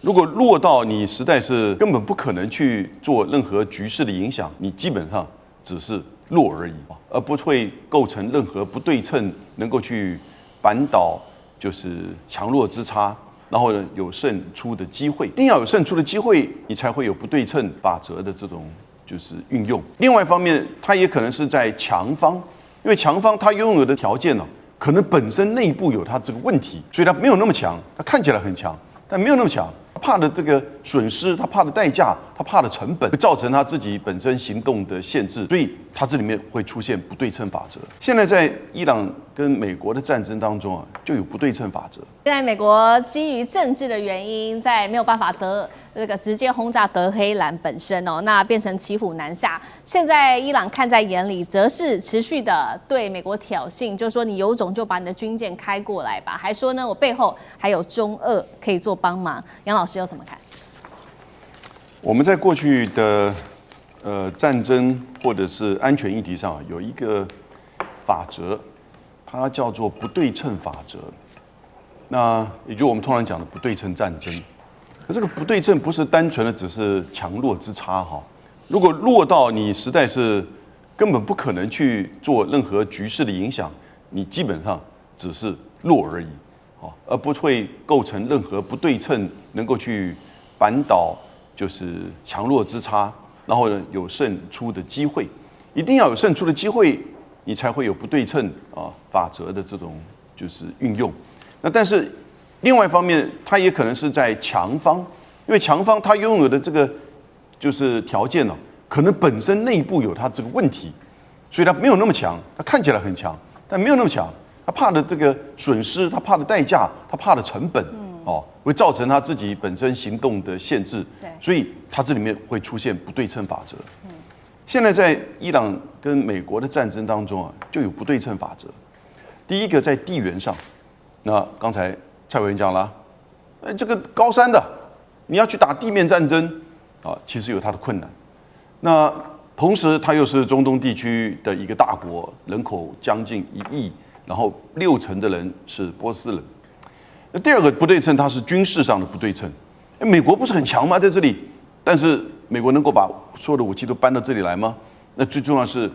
如果落到你实在是根本不可能去做任何局势的影响，你基本上只是弱而已，而不会构成任何不对称，能够去扳倒就是强弱之差，然后呢有胜出的机会。一定要有胜出的机会，你才会有不对称法则的这种就是运用。另外一方面，它也可能是在强方，因为强方它拥有的条件呢，可能本身内部有它这个问题，所以它没有那么强，它看起来很强，但没有那么强。怕的这个损失，他怕的代价，他怕的成本，会造成他自己本身行动的限制，所以他这里面会出现不对称法则。现在在伊朗跟美国的战争当中啊，就有不对称法则。现在美国基于政治的原因，在没有办法直接轰炸德黑兰本身哦，那变成骑虎难下。现在伊朗看在眼里，则是持续的对美国挑衅，就说你有种就把你的军舰开过来吧，还说呢我背后还有中俄可以做帮忙。杨老师又怎么看？我们在过去的战争或者是安全议题上有一个法则，它叫做不对称法则。那也就是我们通常讲的不对称战争。可这个不对称不是单纯的只是强弱之差哈。如果落到你实在是根本不可能去做任何局势的影响，你基本上只是弱而已，而不会构成任何不对称，能够去扳倒就是强弱之差，然后呢有胜出的机会。一定要有胜出的机会，你才会有不对称法则的这种就是运用。那但是另外一方面，它也可能是在强方，因为强方它拥有的这个就是条件呢，可能本身内部有它这个问题，所以它没有那么强，它看起来很强，但没有那么强。他怕的这个损失，他怕的代价，他怕的成本，会造成他自己本身行动的限制，所以他这里面会出现不对称法则。现在在伊朗跟美国的战争当中啊，就有不对称法则。第一个在地缘上，那刚才蔡委员讲了，这个高山的，你要去打地面战争啊，其实有它的困难。那同时，它又是中东地区的一个大国，人口将近1亿。然后60%的人是波斯人。那第二个不对称，它是军事上的不对称。美国不是很强吗？在这里，但是美国能够把所有的武器都搬到这里来吗？那最重要是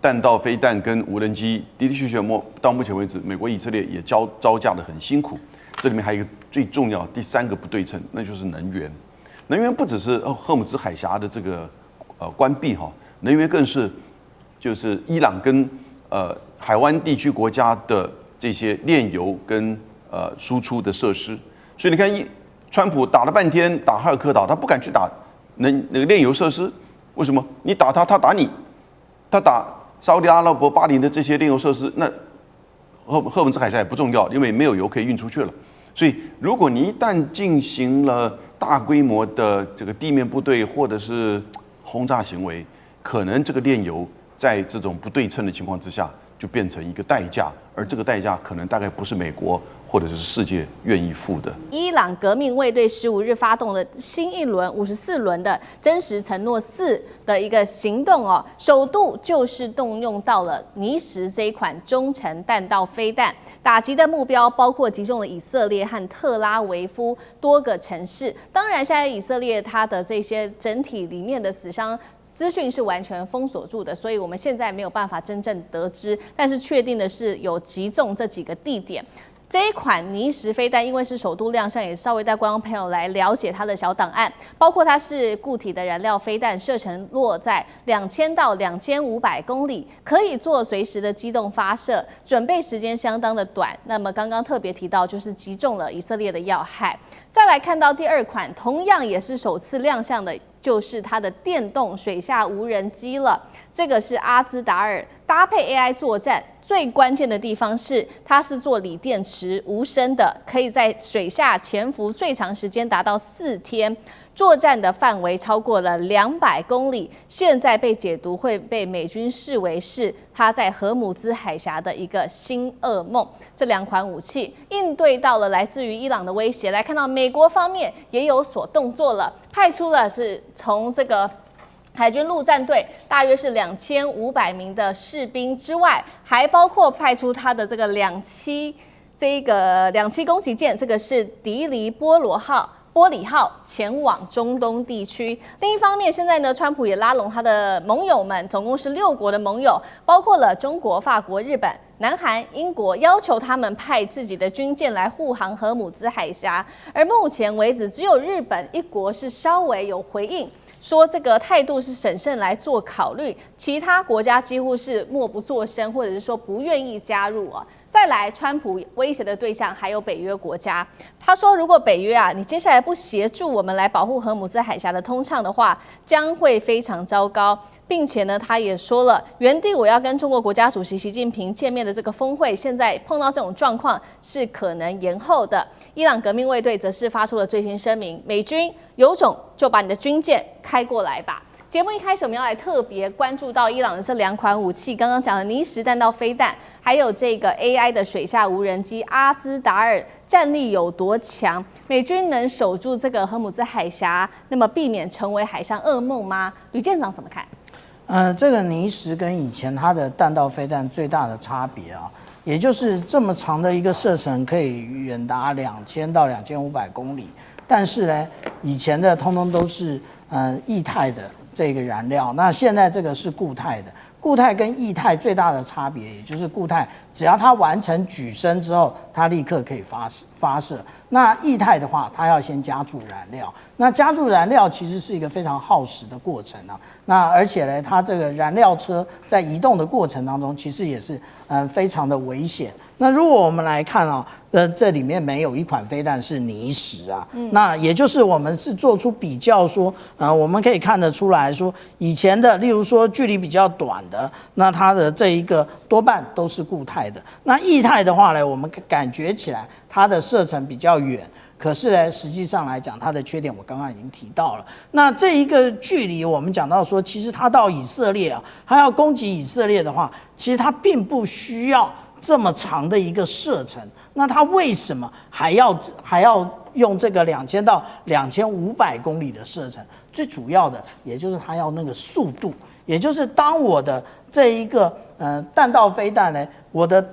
弹道飞弹跟无人机的确到目前为止，美国以色列也招架得很辛苦。这里面还有一个最重要第3个不对称，那就是能源。能源不只是荷姆兹海峡的这个关闭哈，能源更是就是伊朗跟海湾地区国家的这些炼油跟输出的设施，所以你看，川普打了半天打哈尔科岛，他不敢去打那个炼油设施，为什么？你打他，他打你，他打沙烏地阿拉伯巴林的这些炼油设施，那荷姆兹海峡也不重要，因为没有油可以运出去了。所以，如果你一旦进行了大规模的这个地面部队或者是轰炸行为，可能这个炼油在这种不对称的情况之下，就变成一个代价，而这个代价可能大概不是美国或者是世界愿意付的。伊朗革命卫队15日发动了新一轮54轮的真实承诺4的一个行动哦，首度就是动用到了尼什这一款中程弹道飞弹，打击的目标包括击中了以色列和特拉维夫多个城市。当然，现在以色列它的这些整体里面的死伤资讯是完全封锁住的，所以我们现在没有办法真正得知。但是确定的是有击中这几个地点。这一款尼什飞弹因为是首度亮相，也稍微带观众朋友来了解它的小档案，包括它是固体的燃料飞弹，射程落在2000到2500公里，可以做随时的机动发射，准备时间相当的短。那么刚刚特别提到，就是击中了以色列的要害。再来看到第2款，同样也是首次亮相的，就是它的电动水下无人机了。这个是阿兹达尔，搭配 AI 作战，最关键的地方是它是做锂电池无声的，可以在水下潜伏最长时间达到4天。作战的范围超过了200公里，现在被解读会被美军视为是它在荷姆兹海峡的一个新噩梦。这2款武器应对到了来自于伊朗的威胁，来看到美国方面也有所动作了，派出了是从这个海军陆战队大约是2500名的士兵之外，还包括派出他的这个两栖攻击舰，这个是迪黎波罗号。玻璃号前往中东地区。另一方面，现在呢，川普也拉拢他的盟友们，总共是6国的盟友，包括了中国、法国、日本、南韩、英国，要求他们派自己的军舰来护航荷姆兹海峡。而目前为止，只有日本一国是稍微有回应，说这个态度是审慎来做考虑，其他国家几乎是默不作声，或者是说不愿意加入啊。再来，川普威胁的对象还有北约国家。他说，如果北约啊，你接下来不协助我们来保护荷姆兹海峡的通畅的话，将会非常糟糕。并且呢，他也说了，原定我要跟中国国家主席习近平见面的这个峰会，现在碰到这种状况是可能延后的。伊朗革命卫队则是发出了最新声明，美军有种就把你的军舰开过来吧。节目一开始，我们要来特别关注到伊朗的这2款武器，刚刚讲的尼什弹道飞弹，还有这个 AI 的水下无人机阿兹达尔战力有多强？美军能守住这个荷姆兹海峡，那么避免成为海上噩梦吗？吕舰长怎么看？这个尼什跟以前它的弹道飞弹最大的差别啊，也就是这么长的一个射程可以远达2000到2500公里，但是呢，以前的通通都是液态的这个燃料，那现在这个是固态的。固态跟液态最大的差别，也就是固态只要它完成举升之后，它立刻可以发射。那液态的话，它要先加注燃料。那加注燃料其实是一个非常耗时的过程啊。那而且呢，它这个燃料车在移动的过程当中，其实也是非常的危险。那如果我们来看啊，这里面没有一款飞弹是尼什啊，那也就是我们是做出比较说，我们可以看得出来说，以前的，例如说距离比较短的，那它的这一个多半都是固态的。那液态的话呢，我们感觉起来它的射程比较远。可是呢，实际上来讲，它的缺点我刚刚已经提到了。那这一个距离，我们讲到说，其实它到以色列啊，它要攻击以色列的话，其实它并不需要这么长的一个射程。那它为什么还要用这个2000到2500公里的射程？最主要的，也就是它要那个速度，也就是当我的这一个弹道飞弹呢，我的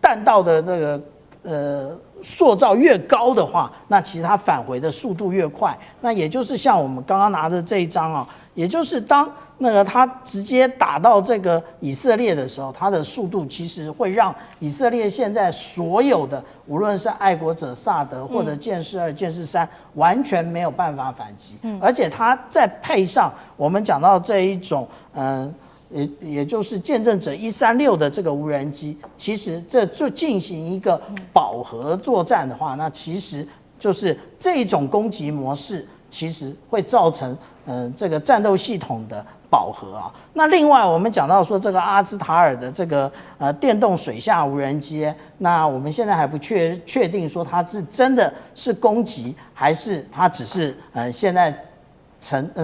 弹道的那个塑造越高的话，那其实它返回的速度越快。那也就是像我们刚刚拿的这一张啊，也就是当那个它直接打到这个以色列的时候，它的速度其实会让以色列现在所有的，无论是爱国者萨德或者剑士2、剑士3，完全没有办法反击。而且它再配上我们讲到这一种也就是见证者136的这个无人机，其实这就进行一个饱和作战的话，那其实就是这种攻击模式，其实会造成这个战斗系统的饱和啊。那另外我们讲到说这个阿兹塔尔的这个电动水下无人机，那我们现在还不确定说它是真的是攻击，还是它只是现在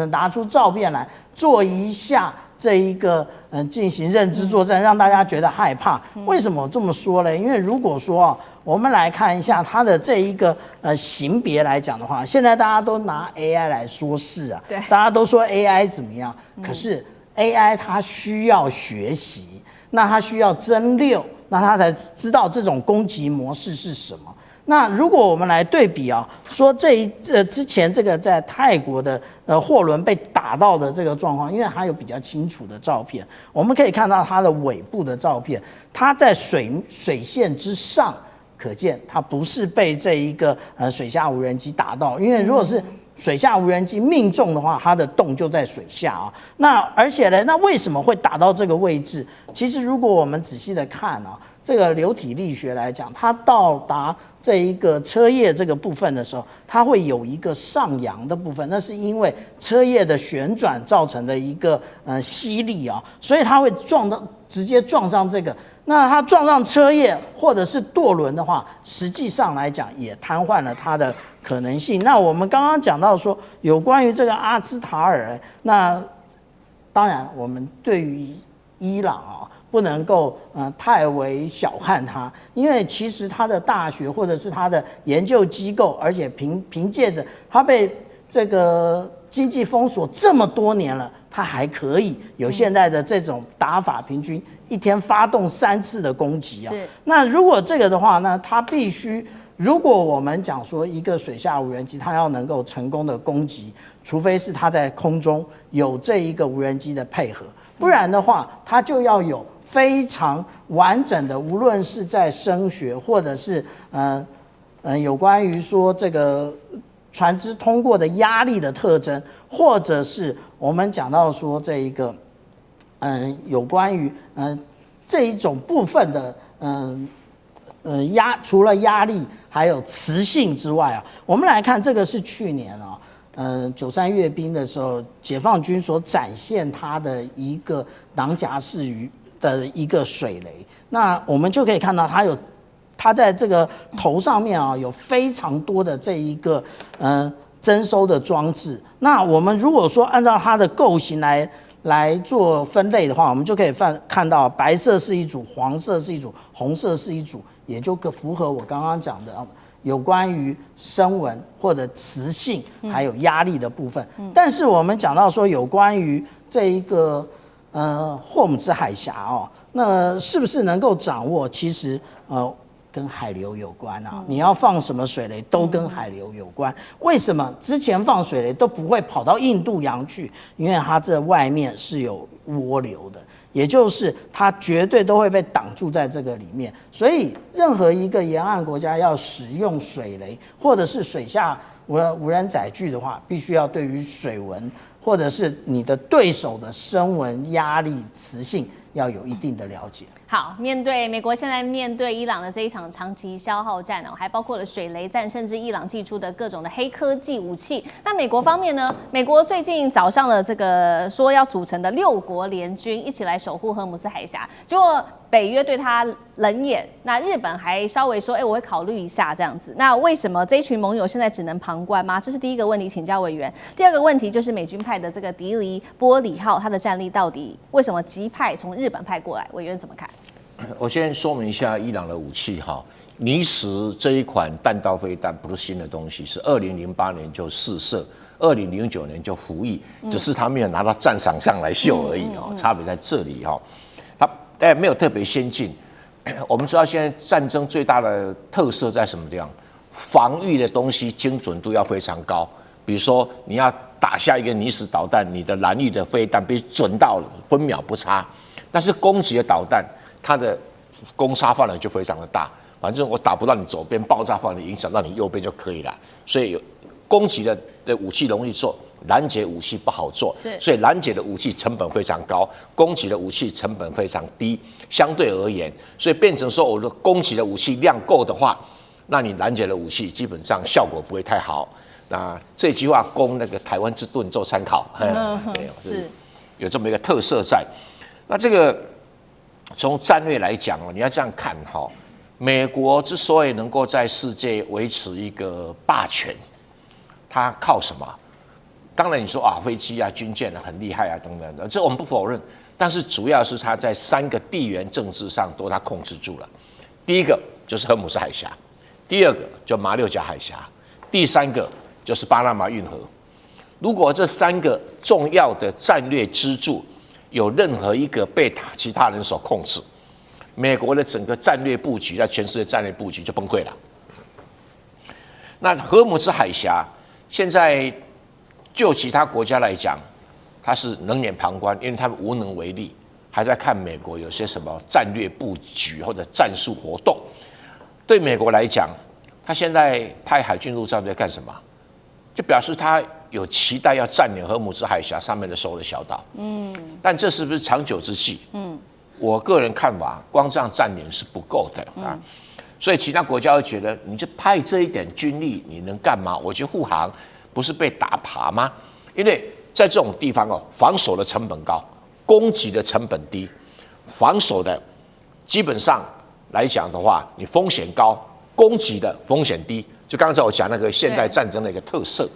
拿出照片来做一下这一个进行认知作战，让大家觉得害怕。为什么我这么说呢？因为如果说我们来看一下它的这一个型别来讲的话，现在大家都拿 AI 来说事啊，大家都说 AI 怎么样，可是 AI 它需要学习，那它需要蒸馏，那它才知道这种攻击模式是什么。那如果我们来对比啊，说之前这个在泰国的货轮被打到的这个状况，因为它有比较清楚的照片，我们可以看到它的尾部的照片，它在水线之上，可见它不是被这一个水下无人机打到，因为如果是水下无人机命中的话，它的洞就在水下啊。那而且呢，那为什么会打到这个位置？其实如果我们仔细的看啊，这个流体力学来讲，它到达这一个车叶这个部分的时候，它会有一个上扬的部分，那是因为车叶的旋转造成的一个吸力啊，所以它会直接撞上这个。那它撞上车叶或者是舵轮的话，实际上来讲也瘫痪了它的可能性。那我们刚刚讲到说，有关于这个阿兹塔尔，那当然我们对于伊朗啊，不能够太为小看它，因为其实它的大学或者是它的研究机构，而且凭借着它被这个经济封锁这么多年了，它还可以有现在的这种打法，平均一天发动3次的攻击啊。那如果这个的话呢，它必须如果我们讲说一个水下无人机，它要能够成功的攻击，除非是它在空中有这一个无人机的配合，不然的话，它就要有非常完整的，无论是在声学或者是有关于说这个船只通过的压力的特征，或者是我们讲到说这一个有关于这一种部分的除了压力还有磁性之外啊，我们来看这个是去年啊，93阅兵的时候，解放军所展现它的一个囊夹式的一个水雷，那我们就可以看到它在这个头上面啊有非常多的这一个征收的装置。那我们如果说按照它的构型来做分类的话，我们就可以看到白色是一组，黄色是一组，红色是一组，也就符合我刚刚讲的有关于声纹或者磁性还有压力的部分。但是我们讲到说有关于这一个霍姆兹海峡哦，那是不是能够掌握？其实跟海流有关啊，你要放什么水雷都跟海流有关。为什么之前放水雷都不会跑到印度洋去？因为它这外面是有涡流的，也就是它绝对都会被挡住在这个里面。所以任何一个沿岸国家要使用水雷或者是水下无人载具的话，必须要对于水文或者是你的对手的声纹、压力、磁性要有一定的了解。好，面对美国现在面对伊朗的这一场长期消耗战哦，还包括了水雷战，甚至伊朗寄出的各种的黑科技武器。那美国方面呢？美国最近找上了这个说要组成的6国联军，一起来守护荷姆斯海峡。结果北约对他冷眼，那日本还稍微说，我会考虑一下这样子。那为什么这一群盟友现在只能旁观吗？这是第一个问题，请教委员。第二个问题就是美军派的这个迪黎波里号，它的战力到底为什么急派从日本派过来？委员怎么看？我先说明一下伊朗的武器哈，尼什这一款弹道飞弹不是新的东西，是2008年就试射，2009年就服役，只是他没有拿到战场上来秀而已哦，差别在这里哈。它没有特别先进。我们知道现在战争最大的特色在什么地方？防御的东西精准度要非常高，比如说你要打下一个尼什导弹，你的蓝翼的飞弹必须准到分秒不差，但是攻击的导弹，它的攻杀范围就非常的大，反正我打不到你左边，爆炸范围影响到你右边就可以了。所以攻击的武器容易做，拦截武器不好做，所以拦截的武器成本非常高，攻击的武器成本非常低，相对而言，所以变成说我的攻击的武器量够的话，那你拦截的武器基本上效果不会太好。那这句话供那个台湾之盾做参考，是有这么一个特色在。那这个从战略来讲你要这样看哈，美国之所以能够在世界维持一个霸权，它靠什么？当然你说飞机啊、军舰啊很厉害啊等等的，这我们不否认。但是主要是它在3个地缘政治上都它控制住了。第一个就是荷姆斯海峡，第二个就马六甲海峡，第3个就是巴拿马运河。如果这3个重要的战略支柱有任何一个被其他人所控制，美国的整个战略布局在全世界战略布局就崩溃了。那荷姆斯海峡现在就其他国家来讲，它是冷眼旁观，因为他们无能为力，还在看美国有些什么战略布局或者战术活动。对美国来讲，他现在派海军陆战队干什么？就表示他有期待要占领荷姆斯海峡上面的所有的小岛。但这是不是长久之计？我个人看法，光这样占领是不够的啊。所以其他国家会觉得，你就派这一点军力，你能干嘛？我去护航，不是被打趴吗？因为在这种地方防守的成本高，攻击的成本低，防守的基本上来讲的话，你风险高，攻击的风险低。就刚才我讲那个现代战争的一个特色。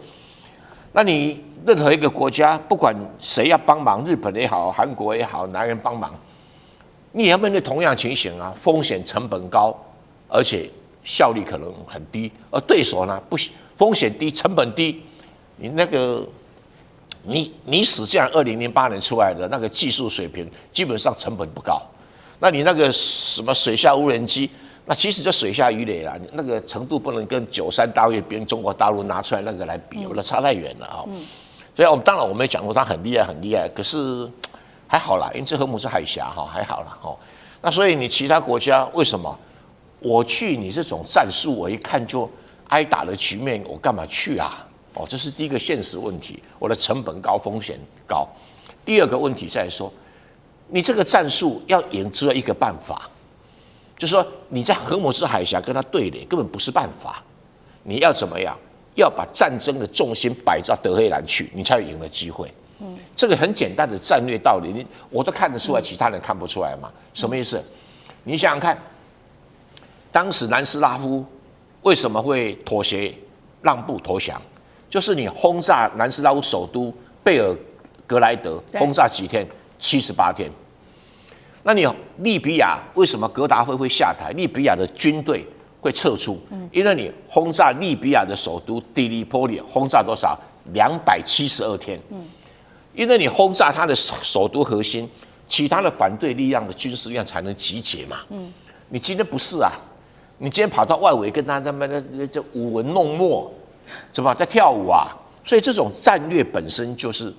那你任何一个国家，不管谁要帮忙，日本也好，韩国也好，哪个人帮忙，你也要面对同样情形啊，风险成本高，而且效率可能很低，而对手呢不风险低，成本低，你那个你使这样2008年出来的那个技术水平，基本上成本不高。那你那个什么水下无人机，那其实就水下鱼雷啦，那个程度不能跟93大阅兵中国大陆拿出来那个来比，那差太远了啊。所以当然我们也讲过他很厉害很厉害，可是还好啦，因为这荷姆斯海峡哈还好啦哈。那所以你其他国家为什么我去你这种战术，我一看就挨打的局面，我干嘛去啊？哦，这是第一个现实问题，我的成本高，风险高。第二个问题在说，你这个战术要赢，只有一个办法，就是说你在荷姆斯海峡跟他对垒根本不是办法，你要怎么样？要把战争的重心摆到德黑兰去，你才有赢的机会。这个很简单的战略道理，我都看得出来，其他人看不出来嘛？什么意思？你想想看，当时南斯拉夫为什么会妥协、让步、投降？就是你轰炸南斯拉夫首都贝尔格莱德，轰炸几天？78天。那你利比亚为什么格达费会下台？利比亚的军队会撤出，因为你轰炸利比亚的首都迪利波里，轰炸多少？272天。因为你轰炸他的首都核心，其他的反对力量的军事力量才能集结嘛。你今天不是啊？你今天跑到外围跟他们的这舞文弄墨，怎么在跳舞啊？所以这种战略本身就是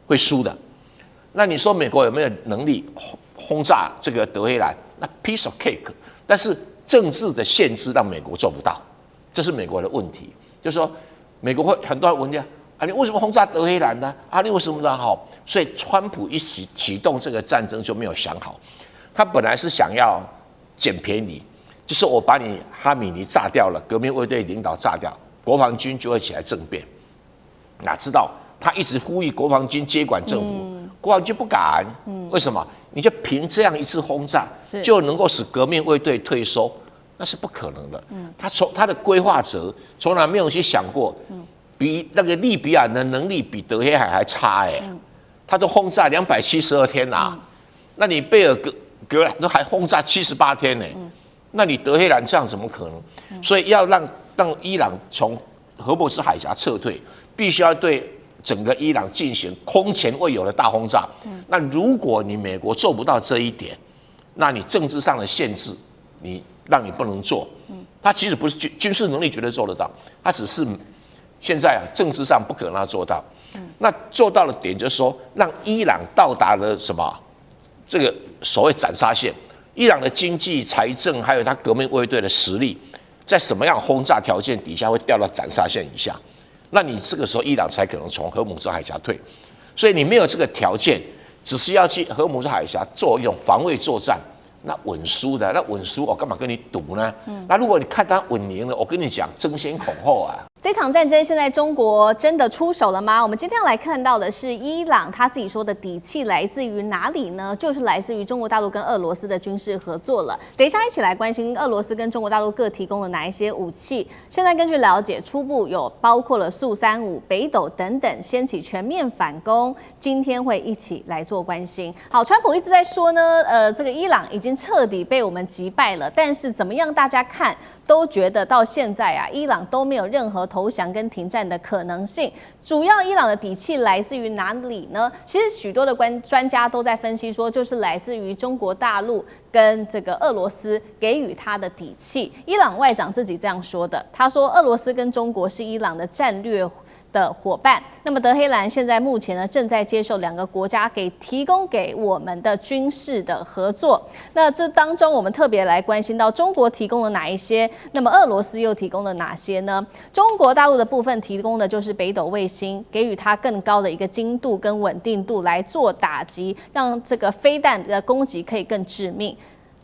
会输的。那你说美国有没有能力轰炸这个德黑兰？那 piece of cake， 但是政治的限制让美国做不到，这是美国的问题。就是说，美国会很多人问你啊，你为什么轰炸德黑兰呢？啊，你为什么呢？好，所以川普一启动这个战争就没有想好，他本来是想要捡便宜，就是我把你哈米尼炸掉了，革命卫队领导炸掉，国防军就会起来政变。哪知道他一直呼吁国防军接管政府，国防军不敢。为什么？你就凭这样一次轰炸就能够使革命卫队退收？那是不可能的。他的规划者从来没有去想过，比那个利比亚的能力比德黑海还差他都轰炸272天啊，那你贝尔格兰都还轰炸78天那你德黑兰这样怎么可能？所以要让伊朗从荷姆斯海峡撤退，必须要对整个伊朗进行空前未有的大轰炸。那如果你美国做不到这一点，那你政治上的限制，让你不能做。他其实不是军事能力绝对做得到，他只是现在政治上不可能让他做到。那做到的点就是说，让伊朗到达了什么？这个所谓斩杀线。伊朗的经济、财政，还有他革命卫队的实力，在什么样轰炸条件底下会掉到斩杀线以下？那你这个时候伊朗才可能从荷姆斯海峡退。所以你没有这个条件，只是要去荷姆斯海峡做一种防卫作战，那稳输的，那稳输我干嘛跟你赌呢？那如果你看他稳赢了，我跟你讲争先恐后啊。这场战争现在中国真的出手了吗？我们今天要来看到的是伊朗他自己说的底气来自于哪里呢？就是来自于中国大陆跟俄罗斯的军事合作了。等一下一起来关心俄罗斯跟中国大陆各提供了哪一些武器。现在根据了解，初步有包括了速35、北斗等等，掀起全面反攻。今天会一起来做关心。好，川普一直在说呢，这个伊朗已经彻底被我们击败了，但是怎么样，大家看都觉得到现在伊朗都没有任何投降跟停战的可能性。主要伊朗的底气来自于哪里呢？其实许多的专家都在分析说，就是来自于中国大陆跟这个俄罗斯给予他的底气。伊朗外长自己这样说的，他说俄罗斯跟中国是伊朗的战略的伙伴。那么德黑兰现在目前呢正在接受2个国家提供给我们的军事的合作。那这当中我们特别来关心到中国提供了哪一些，那么俄罗斯又提供了哪些呢？中国大陆的部分提供的就是北斗卫星，给予它更高的一个精度跟稳定度来做打击，让这个飞弹的攻击可以更致命。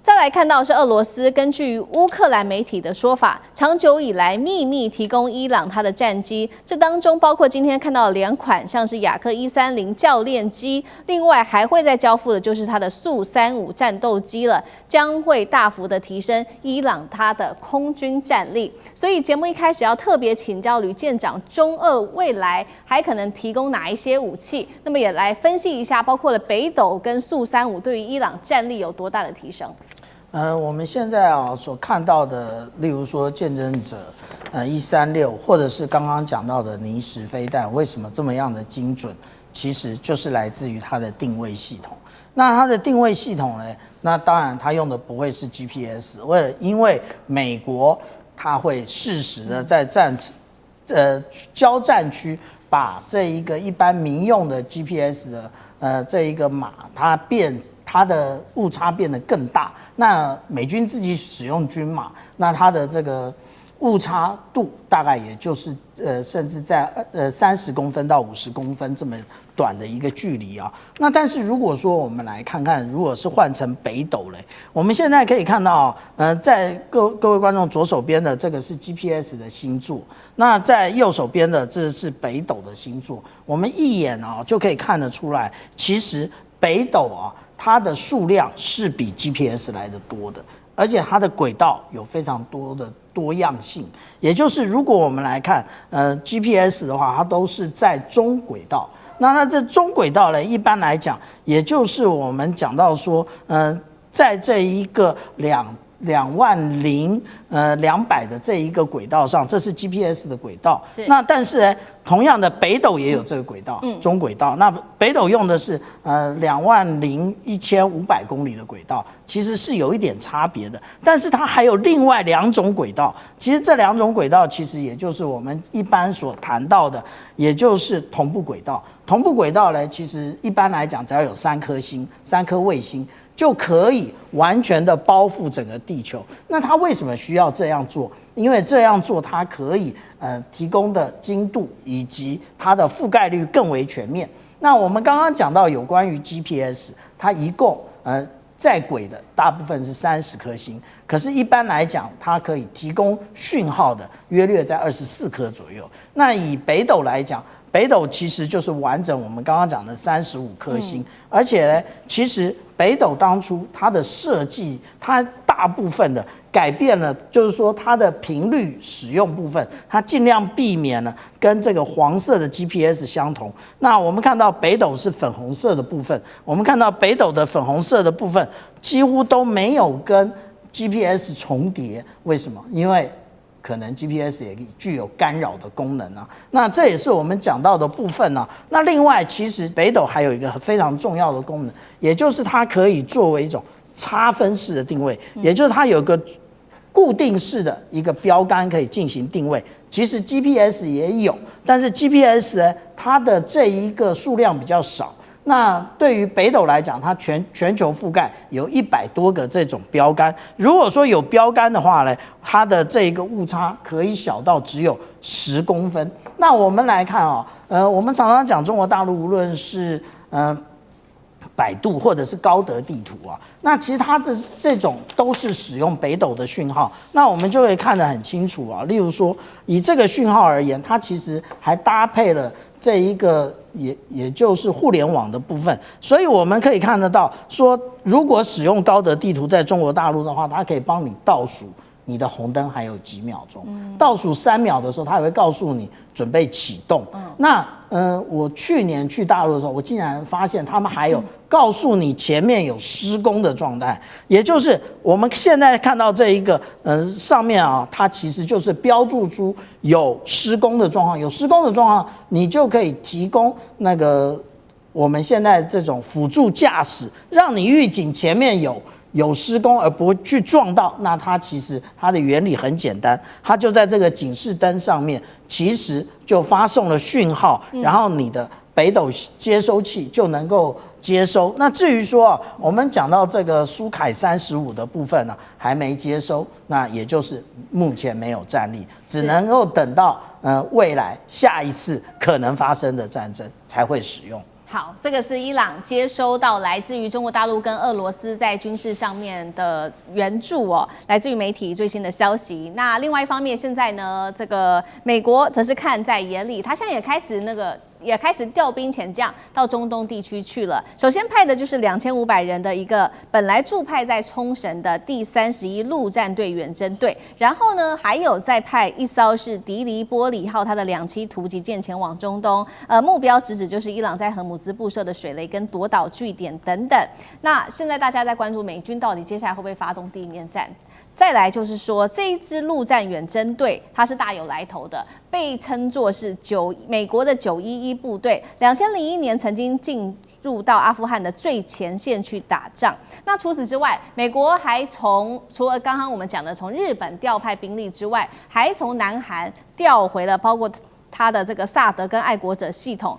再来看到是俄罗斯，根据乌克兰媒体的说法，长久以来秘密提供伊朗它的战机，这当中包括今天看到2款像是雅克130教练机，另外还会再交付的就是它的速35战斗机了，将会大幅的提升伊朗它的空军战力。所以节目一开始要特别请教吕舰长，中俄未来还可能提供哪一些武器？那么也来分析一下，包括了北斗跟速35对于伊朗战力有多大的提升？我们现在所看到的，例如说见证者136，或者是刚刚讲到的尼什飞弹，为什么这么样的精准？其实就是来自于它的定位系统。那它的定位系统呢？那当然它用的不会是 GPS， 因为美国它会适时的在交战区把这一个一般民用的 GPS 的这一个码，它的误差变得更大。那美军自己使用军码，那它的这个误差度大概也就是甚至在30公分到50公分这么短的一个距离啊。那但是如果说我们来看看，如果是换成北斗嘞，我们现在可以看到在各位观众左手边的这个是 GPS 的星座，那在右手边的这是北斗的星座，我们一眼就可以看得出来，其实北斗它的数量是比 GPS 来的多的。而且它的轨道有非常多的多样性，也就是如果我们来看GPS 的话，它都是在中轨道。那这中轨道呢，一般来讲，也就是我们讲到说，在这一个20200的这一个轨道上，这是 GPS 的轨道。那但是呢，同样的北斗也有这个轨道，中轨道。那北斗用的是21500公里的轨道，其实是有一点差别的。但是它还有另外2种轨道，其实这2种轨道其实也就是我们一般所谈到的，也就是同步轨道。同步轨道呢，其实一般来讲，只要有3颗星、3颗卫星，就可以完全的包覆整个地球。那它为什么需要这样做？因为这样做它可以提供的精度以及它的覆盖率更为全面。那我们刚刚讲到有关于 GPS， 它一共在轨的大部分是30颗星，可是一般来讲，它可以提供讯号的约略在24颗左右。那以北斗来讲，北斗其实就是完整我们刚刚讲的35颗星，而且呢，其实北斗当初它的设计，它大部分的改变了，就是说它的频率使用部分，它尽量避免了跟这个黄色的 GPS 相同。那我们看到北斗是粉红色的部分，我们看到北斗的粉红色的部分几乎都没有跟 GPS 重叠，为什么？因为可能 GPS 也具有干扰的功能啊，那这也是我们讲到的部分啊。那另外，其实北斗还有一个非常重要的功能，也就是它可以作为一种差分式的定位，也就是它有个固定式的一个标杆可以进行定位。其实 GPS 也有，但是 GPS 呢，它的这一个数量比较少。那对于北斗来讲，它全球覆盖有100多个这种标杆。如果说有标杆的话呢，它的这个误差可以小到只有10公分。那我们来看我们常常讲中国大陆，无论是百度或者是高德地图那其实它的这种都是使用北斗的讯号，那我们就可以看得很清楚例如说，以这个讯号而言，它其实还搭配了这一个也就是互联网的部分，所以我们可以看得到说，如果使用高德地图在中国大陆的话，它可以帮你倒数你的红灯还有几秒钟，倒数3秒的时候，它也会告诉你准备启动。那我去年去大陆的时候，我竟然发现他们还有告诉你前面有施工的状态，也就是我们现在看到这一个上面它其实就是标注出有施工的状况，有施工的状况，你就可以提供那个我们现在这种辅助驾驶，让你预警前面有施工而不去撞到。那它其实它的原理很简单，它就在这个警示灯上面，其实就发送了讯号，然后你的北斗接收器就能够接收。那至于说我们讲到这个苏凯35的部分还没接收，那也就是目前没有战力，只能够等到未来下一次可能发生的战争才会使用。好，这个是伊朗接收到来自于中国大陆跟俄罗斯在军事上面的援助来自于媒体最新的消息。那另外一方面，现在呢，这个美国则是看在眼里，他现在也开始调兵遣将到中东地区去了。首先派的就是2500人的一个本来驻派在冲绳的第31陆战队远征队，然后呢还有再派一艘是迪黎波里号它的2栖突击舰前往中东，目标直指就是伊朗在荷姆兹布设的水雷跟夺岛据点等等。那现在大家在关注美军到底接下来会不会发动地面战？再来就是说，这一支陆战远征队它是大有来头的，被称作是美国的911部队。2001年曾经进入到阿富汗的最前线去打仗。那除此之外，美国还除了刚刚我们讲的从日本调派兵力之外，还从南韩调回了包括它的这个萨德跟爱国者系统。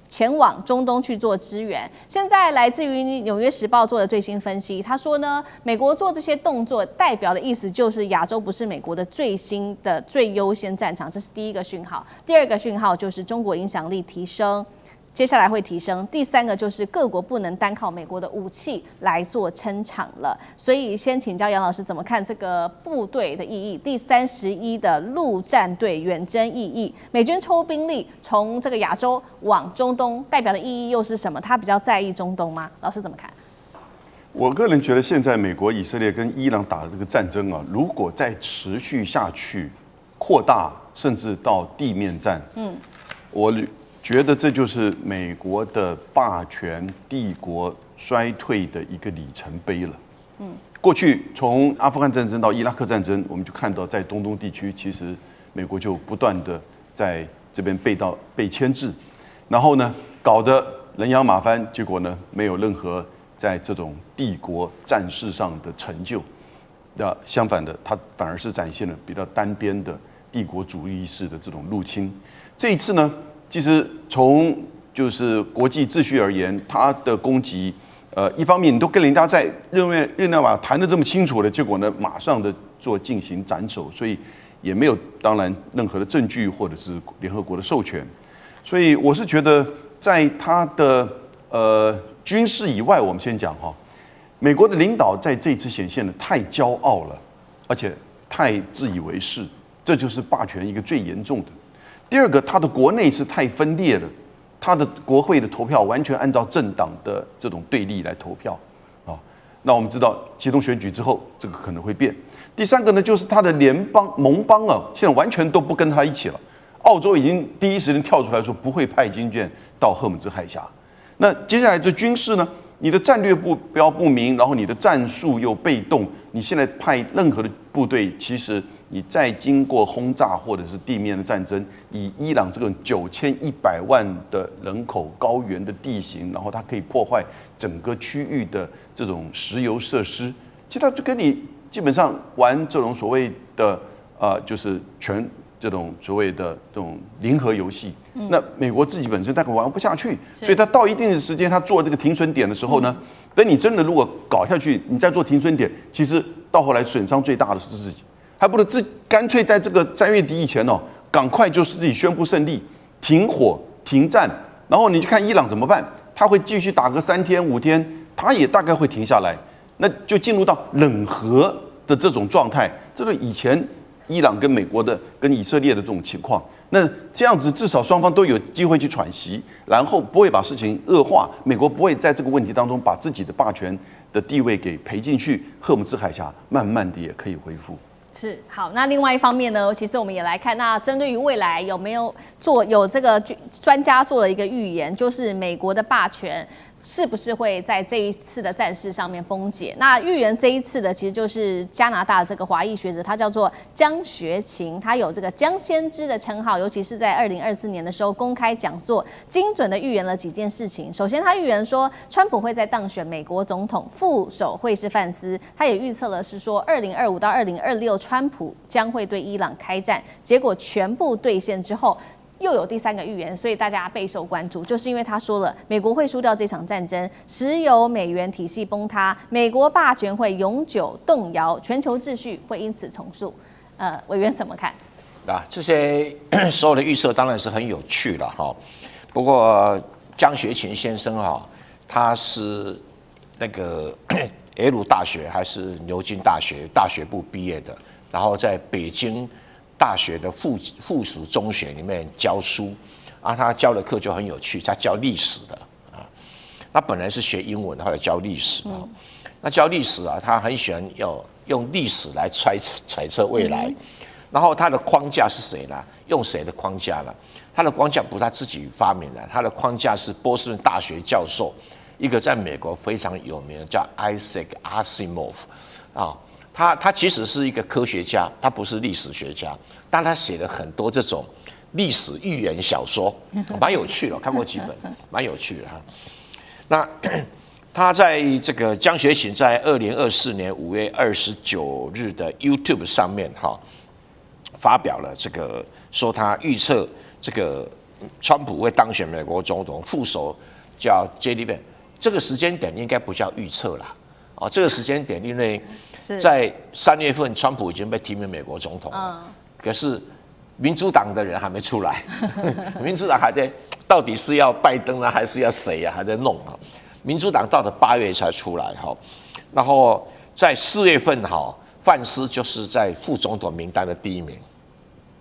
前往中东去做支援。现在来自于《纽约时报》做的最新分析，他说呢，美国做这些动作代表的意思就是亚洲不是美国的最新的最优先战场，这是第一个讯号。第二个讯号就是中国影响力提升。接下来会提升。第三个就是各国不能单靠美国的武器来做撑场了。所以先请教杨老师怎么看这个部队的意义？第31的陆战队远征意义，美军抽兵力从这个亚洲往中东，代表的意义又是什么？他比较在意中东吗？老师怎么看？我个人觉得，现在美国、以色列跟伊朗打的这个战争啊，如果再持续下去，扩大甚至到地面战，我觉得这就是美国的霸权帝国衰退的一个里程碑了。过去从阿富汗战争到伊拉克战争，我们就看到在中东地区，其实美国就不断的在这边被牵制，然后呢，搞得人仰马翻，结果呢，没有任何在这种帝国战事上的成就。相反的，它反而是展现了比较单边的帝国主义式的这种入侵。这一次呢，其实从就是国际秩序而言，它的攻击，一方面你都跟人家在日内瓦谈得这么清楚了，结果呢，马上的进行斩首，所以也没有当然任何的证据或者是联合国的授权，所以我是觉得在它的军事以外，我们先讲哈，美国的领导在这一次显现的太骄傲了，而且太自以为是，这就是霸权一个最严重的。第二个，他的国内是太分裂了，他的国会的投票完全按照政党的这种对立来投票啊。那我们知道，启动选举之后，这个可能会变。第三个呢，就是他的盟邦啊，现在完全都不跟他一起了。澳洲已经第一时间跳出来说不会派军舰到赫姆兹海峡。那接下来这军事呢？你的战略目标不明，然后你的战术又被动，你现在派任何的部队，其实你再经过轰炸或者是地面的战争，以伊朗这种9100万的人口高原的地形，然后它可以破坏整个区域的这种石油设施，其实它就跟你基本上玩这种所谓的就是这种所谓的这种零和游戏。那美国自己本身大概玩不下去，所以他到一定的时间，他做这个停损点的时候呢，等你真的如果搞下去，你再做停损点，其实到后来损伤最大的是自己，还不如干脆在这个3月底以前哦，赶快就是自己宣布胜利，停火、停战，然后你去看伊朗怎么办？他会继续打个3天5天，他也大概会停下来，那就进入到冷和的这种状态，这是以前伊朗跟美国的、跟以色列的这种情况。那这样子至少双方都有机会去喘息，然后不会把事情恶化。美国不会在这个问题当中把自己的霸权的地位给赔进去，赫姆兹海峡慢慢的也可以恢复。是好，那另外一方面呢，其实我们也来看，那针对于未来有没有有这个专家做了一个预言，就是美国的霸权是不是会在这一次的战事上面崩解？那预言这一次的其实就是加拿大这个华裔学者，他叫做江学勤，他有这个江先知的称号，尤其是在2024年的时候公开讲座，精准的预言了几件事情。首先，他预言说川普会在当选美国总统，副手会是范斯。他也预测了是说2025到2026，川普将会对伊朗开战，结果全部兑现之后。又有第三个预言，所以大家备受关注，就是因为他说了，美国会输掉这场战争，石油美元体系崩塌，美国霸权会永久动摇，全球秩序会因此重塑。委员怎么看？这些所有的预测当然是很有趣了哈。不过江学勤先生哈，他是那个耶鲁大学还是牛津大学部毕业的，然后在北京大学的附属中学里面教书啊，他教的课就很有趣，他教历史的啊。他本来是学英文，后来教历史啊。那教历史啊，他很喜欢用历史来揣测未来。然后他的框架是谁呢？用谁的框架呢？他的框架不是他自己发明的，他的框架是波士顿大学教授，一个在美国非常有名的叫 Isaac Asimov 啊。他其实是一个科学家，他不是历史学家，但他写了很多这种历史寓言小说，蛮有趣的，看过几本，蛮有趣的哈。那他在这个江学勤在2024年5月29日的 YouTube 上面哈，发表了这个说他预测这个川普会当选美国总统，副手叫 JD Vance， 这个时间点应该不叫预测啦，哦，这个时间点因为在3月份川普已经被提名美国总统了，可是民主党的人还没出来，民主党还在到底是要拜登呢，还是要谁啊？还在弄啊。民主党到了8月才出来哈，然后在4月份哈，范斯就是在副总统名单的第1名，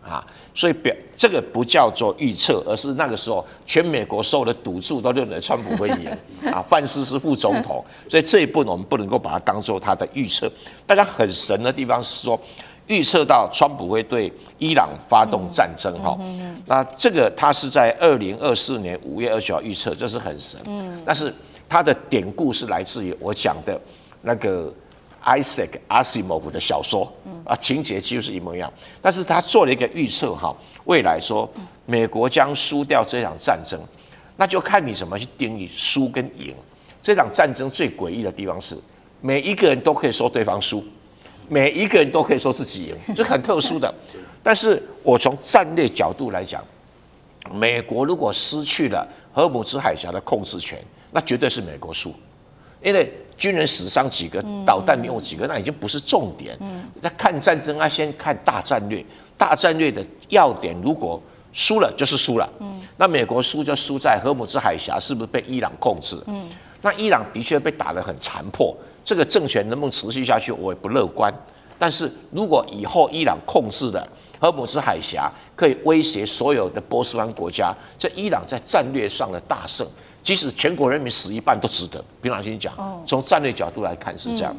啊，所以这个不叫做预测，而是那个时候全美国所有的赌注都认为川普会赢啊，范斯是副总统，所以这一步我们不能够把它当做他的预测。大家很神的地方是说，预测到川普会对伊朗发动战争哈，那这个他是在2024年5月29号预测，这是很神，但是他的典故是来自于我讲的那个 Isaac Asimov 的小说，情节几乎是一模一样。但是他做了一个预测哈，未来说美国将输掉这场战争，那就看你怎么去定义输跟赢。这场战争最诡异的地方是，每一个人都可以说对方输，每一个人都可以说自己赢，这很特殊的。但是我从战略角度来讲，美国如果失去了荷姆兹海峡的控制权，那绝对是美国输，因为军人死伤几个，导弹用几个，那已经不是重点。那看战争啊，先看大战略，大战略的要点，如果输了就是输了。那美国输就输在荷姆兹海峡是不是被伊朗控制？那伊朗的确被打得很残破，这个政权能不能持续下去，我也不乐观。但是如果以后伊朗控制了荷姆兹海峡，可以威胁所有的波斯湾国家，这伊朗在战略上的大胜。即使全国人民死1半都值得。平常心讲，从战略角度来看是这样。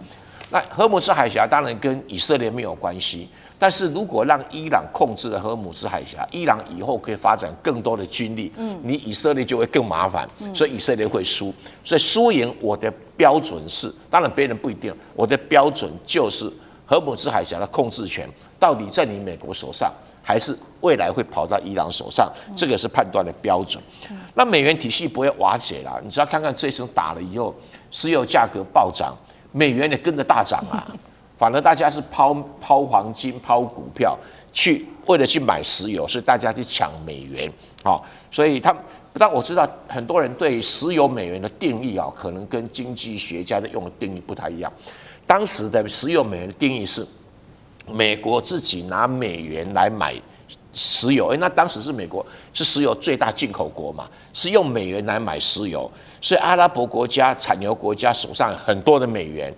那荷姆兹海峡当然跟以色列没有关系，但是如果让伊朗控制了荷姆兹海峡，伊朗以后可以发展更多的军力，你以色列就会更麻烦，所以以色列会输。所以输赢我的标准是，当然别人不一定，我的标准就是荷姆兹海峡的控制权到底在你美国手上，还是未来会跑到伊朗手上，这个是判断的标准。那美元体系不会瓦解啦，你只要看看这一场打了以后，石油价格暴涨，美元也跟着大涨啊。反而大家是抛黄金、抛股票，为了去买石油，所以大家去抢美元，所以但我知道很多人对石油美元的定义啊，可能跟经济学家的用的定义不太一样。当时的石油美元的定义是，美国自己拿美元来买石油，那当时是美国是石油最大进口国嘛，是用美元来买石油，所以阿拉伯国家、产油国家手上很多的美元，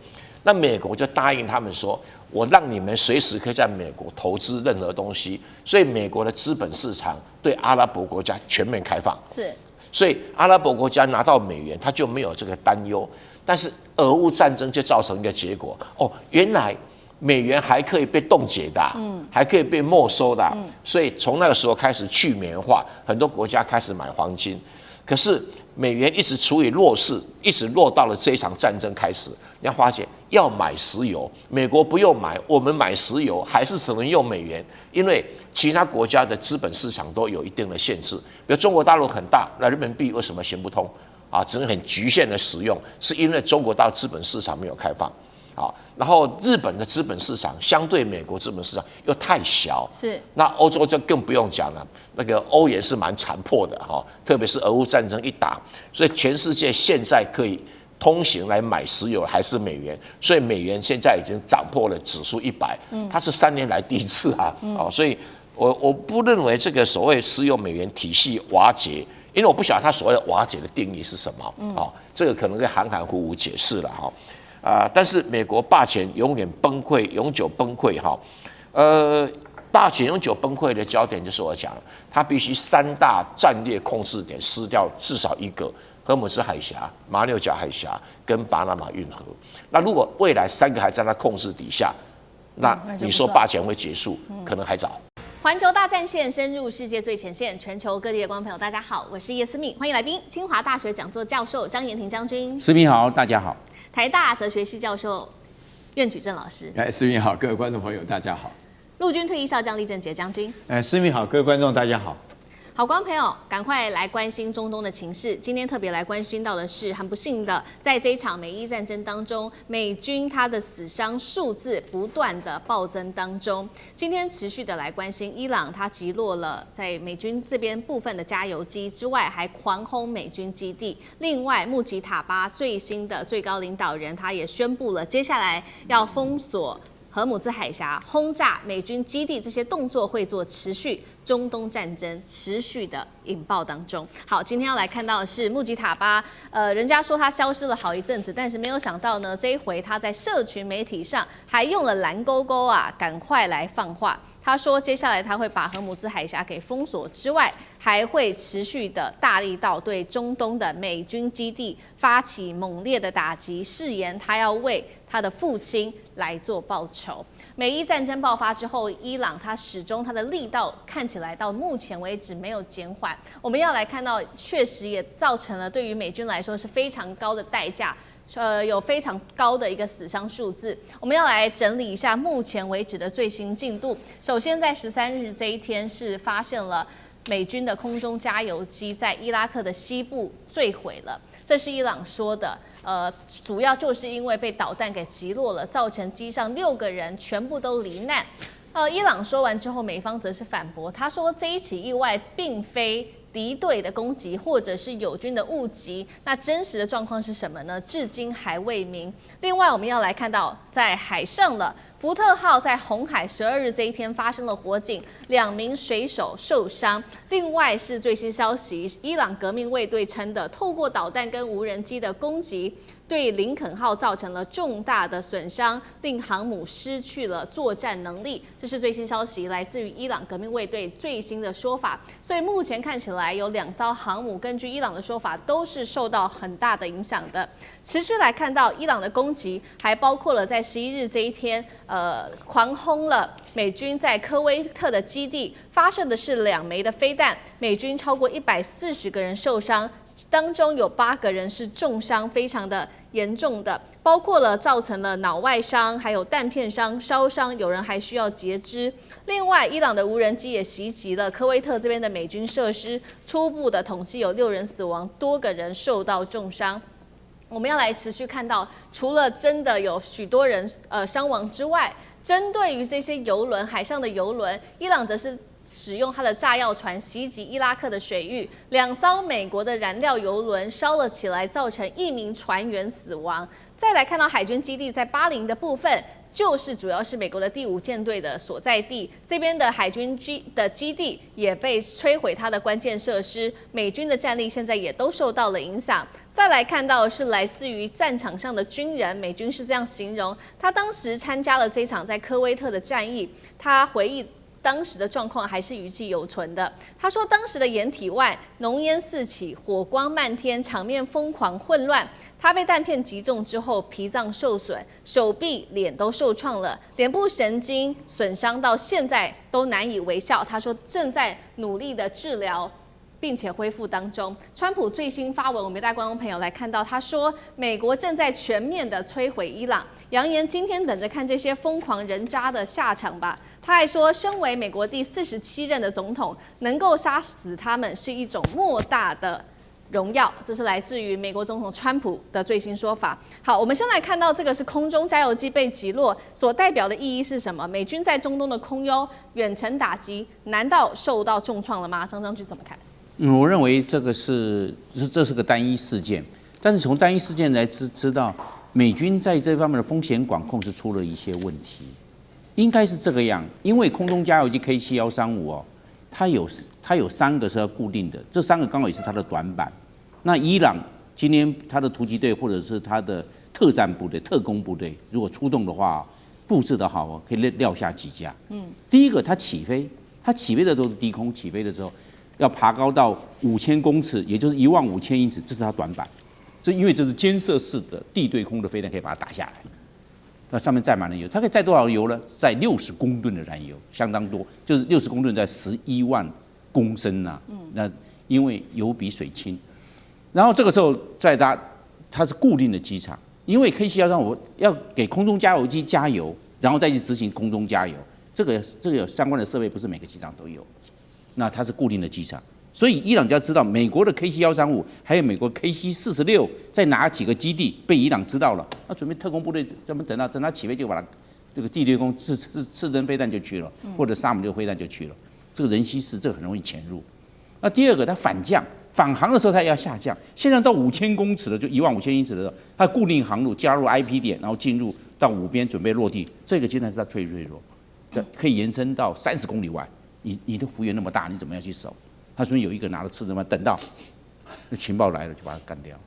那美国就答应他们说，我让你们随时可以在美国投资任何东西，所以美国的资本市场对阿拉伯国家全面开放，所以阿拉伯国家拿到美元，他就没有这个担忧。但是俄乌战争就造成一个结果，原来美元还可以被冻结的，还可以被没收的，所以从那个时候开始去美元化，很多国家开始买黄金。可是美元一直处于弱势，一直落到了这一场战争开始。你要发现，要买石油，美国不用买，我们买石油还是只能用美元，因为其他国家的资本市场都有一定的限制。比如中国大陆很大，那人民币为什么行不通？只能很局限的使用，是因为中国大陆资本市场没有开放。然后日本的资本市场相对美国资本市场又太小，那欧洲就更不用讲了，那个欧元是蛮残破的特别是俄乌战争一打，所以全世界现在可以通行来买石油还是美元，所以美元现在已经涨破了指数100，它是3年来第一次所以我不认为这个所谓石油美元体系瓦解，因为我不晓得它所谓的瓦解的定义是什么，这个可能会含含糊糊解释了但是美国霸权永远崩溃，永久崩溃霸权永久崩溃的焦点就是我讲了，它必须3大战略控制点失掉至少一个，荷姆斯海峡、马六甲海峡跟巴拿马运河。那如果未来3个还在它控制底下，那你说霸权会结束，可能还早。环球大战线深入世界最前线，全球各地的观众朋友，大家好，我是叶思敏，欢迎来宾清华大学讲座教授张延廷将军。思敏好，大家好。台大哲学系教授苑举正老师。思敏好，各位观众朋友，大家好。陆军退役少将李正杰将军。思敏好，各位观众大家好。好，观众朋友，赶快来关心中东的情势。今天特别来关心到的是，很不幸的，在这一场美伊战争当中，美军他的死伤数字不断的暴增当中。今天持续的来关心伊朗，他击落了在美军这边部分的加油机之外，还狂轰美军基地。另外，穆吉塔巴最新的最高领导人他也宣布了，接下来要封锁荷姆兹海峡，轰炸美军基地，这些动作会做持续。中东战争持续的引爆当中。好，今天要来看到的是穆吉塔巴，人家说他消失了好一阵子，但是没有想到呢，这一回他在社群媒体上还用了蓝勾勾啊，赶快来放话。他说，接下来他会把荷姆兹海峡给封锁之外，还会持续的大力道对中东的美军基地发起猛烈的打击，誓言他要为他的父亲来做报仇。美伊战争爆发之后，伊朗它始终它的力道看起来到目前为止没有减缓。我们要来看到，确实也造成了对于美军来说是非常高的代价。有非常高的一个死伤数字，我们要来整理一下目前为止的最新进度。首先，在13日这一天是发现了美军的空中加油机在伊拉克的西部坠毁了，这是伊朗说的。主要就是因为被导弹给击落了，造成机上6个人全部都罹难。伊朗说完之后，美方则是反驳，他说这一起意外并非敌对的攻击或者是友军的误击，那真实的状况是什么呢？至今还未明。另外，我们要来看到在海上了，福特号在红海12日这一天发生了火警，2名水手受伤。另外是最新消息，伊朗革命卫队称的，透过导弹跟无人机的攻击，对林肯号造成了重大的损伤，令航母失去了作战能力。这是最新消息，来自于伊朗革命卫队最新的说法。所以目前看起来有2艘航母，根据伊朗的说法，都是受到很大的影响的。持续来看到伊朗的攻击，还包括了在11日这一天，狂轰了美军在科威特的基地，发射的是2枚的飞弹，美军超过140个人受伤，当中有8个人是重伤，非常的严重的，包括了造成了脑外伤，还有弹片伤、烧伤，有人还需要截肢。另外，伊朗的无人机也袭击了科威特这边的美军设施，初步的统计有6人死亡，多个人受到重伤。我们要来持续看到，除了真的有许多人伤亡之外，针对于这些油轮、海上的油轮，伊朗则是使用它的炸药船袭击伊拉克的水域，2艘美国的燃料油轮烧了起来，造成1名船员死亡。再来看到海军基地在巴林的部分，就是主要是美国的第5舰队的所在地，这边的海军的基地也被摧毁，它的关键设施，美军的战力现在也都受到了影响。再来看到的是来自于战场上的军人，美军是这样形容，他当时参加了这场在科威特的战役，他回忆当时的状况还是余悸犹存的。他说，当时的掩体外浓烟四起，火光漫天，场面疯狂混乱。他被弹片击中之后，脾脏受损，手臂、脸都受创了，脸部神经损伤到现在都难以微笑。他说，正在努力的治疗，并且恢复当中。川普最新发文，我们带观众朋友来看到，他说美国正在全面的摧毁伊朗，扬言今天等着看这些疯狂人渣的下场吧。他还说，身为美国第47任的总统，能够杀死他们是一种莫大的荣耀。这是来自于美国总统川普的最新说法。好，我们先来看到这个是空中加油机被击落所代表的意义是什么？美军在中东的空优远程打击，难道受到重创了吗？张将军怎么看？我认为这是个单一事件，但是从单一事件来知道，美军在这方面的风险管控是出了一些问题，应该是这个样。因为空中加油机 KC-135哦，它有3个是要固定的，这3个刚好也是它的短板。那伊朗今天它的突击队或者是它的特战部队、特工部队，如果出动的话，布置得好哦，可以撂下几架。第一个它起飞的时候是低空起飞的时候。要爬高到5000公尺，也就是15000英尺，这是它短板。因为这是监射式的地对空的飞弹，可以把它打下来。那上面载满了油，它可以载多少油呢？载60公吨的燃油，相当多，就是60公吨在11万公升呐。那因为油比水轻，然后这个时候它是固定的机场，因为 K713我要给空中加油机加油，然后再去执行空中加油，这个有相关的设备，不是每个机场都有，那它是固定的机场。所以伊朗就要知道，美国的 K7135还有美国 KC46在哪几个基地被伊朗知道了，那准备特工部队专门等它起飞就把它这个地对空刺针飞弹就去了，或者萨姆6飞弹就去了。这个人稀释，这个很容易潜入。那第二个，它反降返航的时候它也要下降，现在到5000公尺了，就15000英尺的时候，它固定航路加入 IP 点，然后进入到5边准备落地，这个阶段是它最脆弱，这可以延伸到30公里外。你的幅员那么大，你怎么样去守？他说有一个拿着刺针嘛，等到情报来了就把它干掉，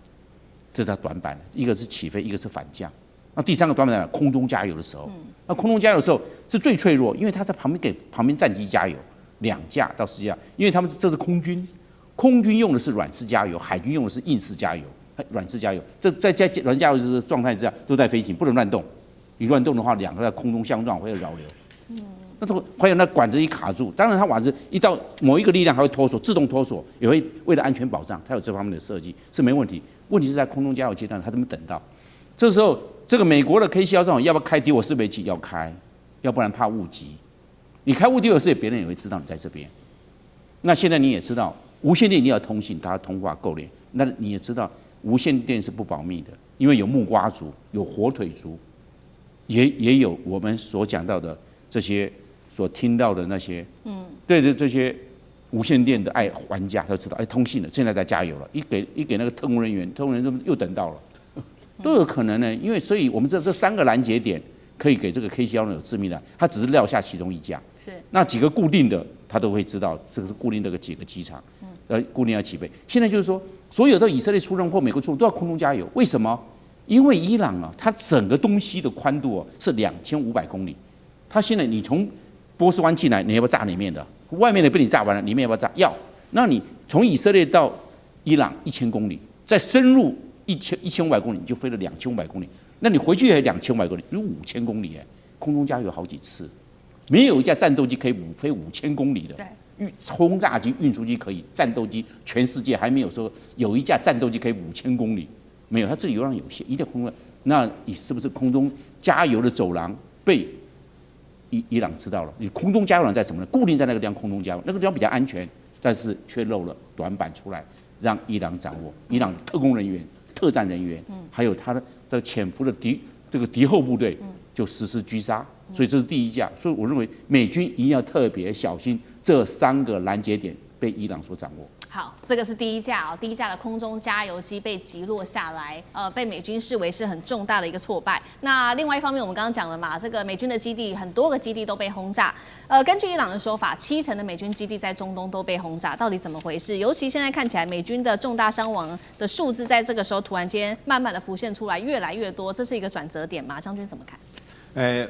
这是他短板。一个是起飞，一个是反降。那第三个短板在空中加油的时候，那空中加油的时候是最脆弱，因为他在旁边给旁边战机加油，2架到4架，因为他们这是空军，空军用的是软式加油，海军用的是硬式加油。软式加油，这在软加油的状态之下都在飞行，不能乱动。你乱动的话，两个在空中相撞会有扰流。那还有那管子一卡住，当然它管子一到某一个力量还会脱锁，自动脱锁，也会为了安全保障，它有这方面的设计是没问题。问题是在空中加油阶段，它怎么等到？这时候这个美国的 K713要不要开敌我识别器？要开，要不然怕误击。你开误敌我识别，别人也会知道你在这边。那现在你也知道，无线电你要通信，大家通话够连。那你也知道，无线电是不保密的，因为有木瓜族，有火腿族，也有我们所讲到的这些。所听到的那些，对这些无线电的玩家，他就知道，通信了，现在在加油了。一给那个特工人员又等到了，都有可能呢。因为所以我们这3个拦截点可以给这个 K713有致命的，他只是撂下其中1架，是那几个固定的，他都会知道这个是固定的几个机场，固定要起飞。现在就是说，所有的以色列出任或美国出任都要空中加油，为什么？因为伊朗啊，它整个东西的宽度是2500公里，它现在你从波斯湾进来，你要不要炸里面的？外面的被你炸完了，里面要不要炸？要。那你从以色列到伊朗1000公里，再深入1500公里，你就飞了2500公里。那你回去也2500公里，有5000公里空中加油好几次，没有一架战斗机可以飞5000公里的。轰炸机、运输机可以，战斗机全世界还没有说有一架战斗机可以5000公里，没有，它这里流量有限，一定要空中。那你是不是空中加油的走廊被？伊朗知道了，你空中加油廊在什么呢？固定在那个地方空中加油，那个地方比较安全，但是却漏了短板出来，让伊朗掌握。伊朗特工人员、特战人员，还有他的潜伏的敌后部队，就实施狙杀。所以这是第1架，所以我认为美军一定要特别小心这3个拦截点被伊朗所掌握。好，这个是第1架第1架的空中加油机被击落下来，被美军视为是很重大的一个挫败。那另外一方面，我们刚刚讲了嘛，这个美军的基地很多个基地都被轰炸。根据伊朗的说法，70%的美军基地在中东都被轰炸，到底怎么回事？尤其现在看起来，美军的重大伤亡的数字在这个时候突然间慢慢的浮现出来，越来越多，这是一个转折点吗？将军怎么看？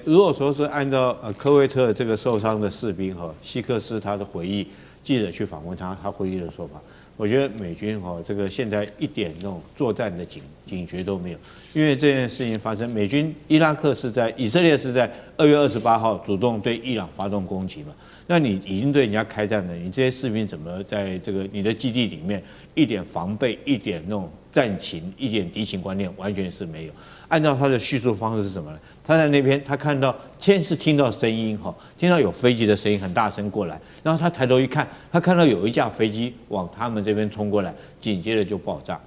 如果说是按照科威特这个受伤的士兵希克斯他的回忆。记者去访问他回忆的说法，我觉得美军这个现在一点那种作战的警觉都没有，因为这件事情发生，以色列是在2月28号主动对伊朗发动攻击嘛，那你已经对人家开战了，你这些士兵怎么在这个你的基地里面一点防备、一点那种战情、一点敌情观念完全是没有。按照他的叙述方式是什么呢？他在那边，他看到先是听到声音听到有飞机的声音很大声过来，然后他抬头一看，他看到有一架飞机往他们这边冲过来，紧接着就爆炸。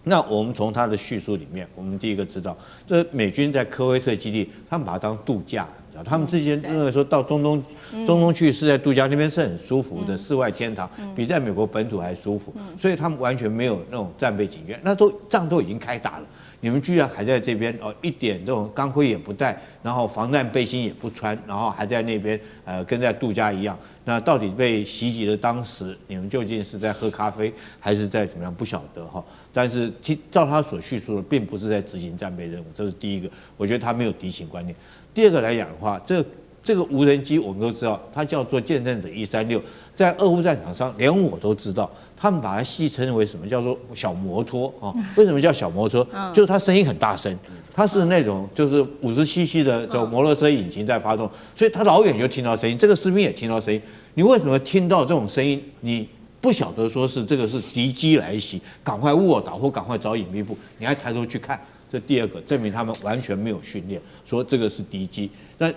那我们从他的叙述里面，我们第一个知道，这美军在科威特基地，他们把它当度假。他们之前认为说到中东去是在度假，那边是很舒服的世外天堂，比在美国本土还舒服，所以他们完全没有那种战备警觉，那仗都已经开打了，你们居然还在这边一点这种钢盔也不戴，然后防弹背心也不穿，然后还在那边跟在度假一样，那到底被袭击的当时你们究竟是在喝咖啡还是在怎么样不晓得但是照他所叙述的，并不是在执行战备任务，这是第一个，我觉得他没有敌情观念。第二个来讲的话，这个无人机我们都知道，它叫做见证者136，在俄乌战场上，连我都知道，他们把它戏称为什么叫做小摩托为什么叫小摩托？就是它声音很大声，它是那种就是50cc 的这种摩托车引擎在发动，所以它老远就听到声音，这个士兵也听到声音。你为什么听到这种声音，你不晓得说是这个是敌机来袭，赶快卧倒或赶快找隐蔽部，你还抬头去看？这第二个证明他们完全没有训练，说这个是敌机。那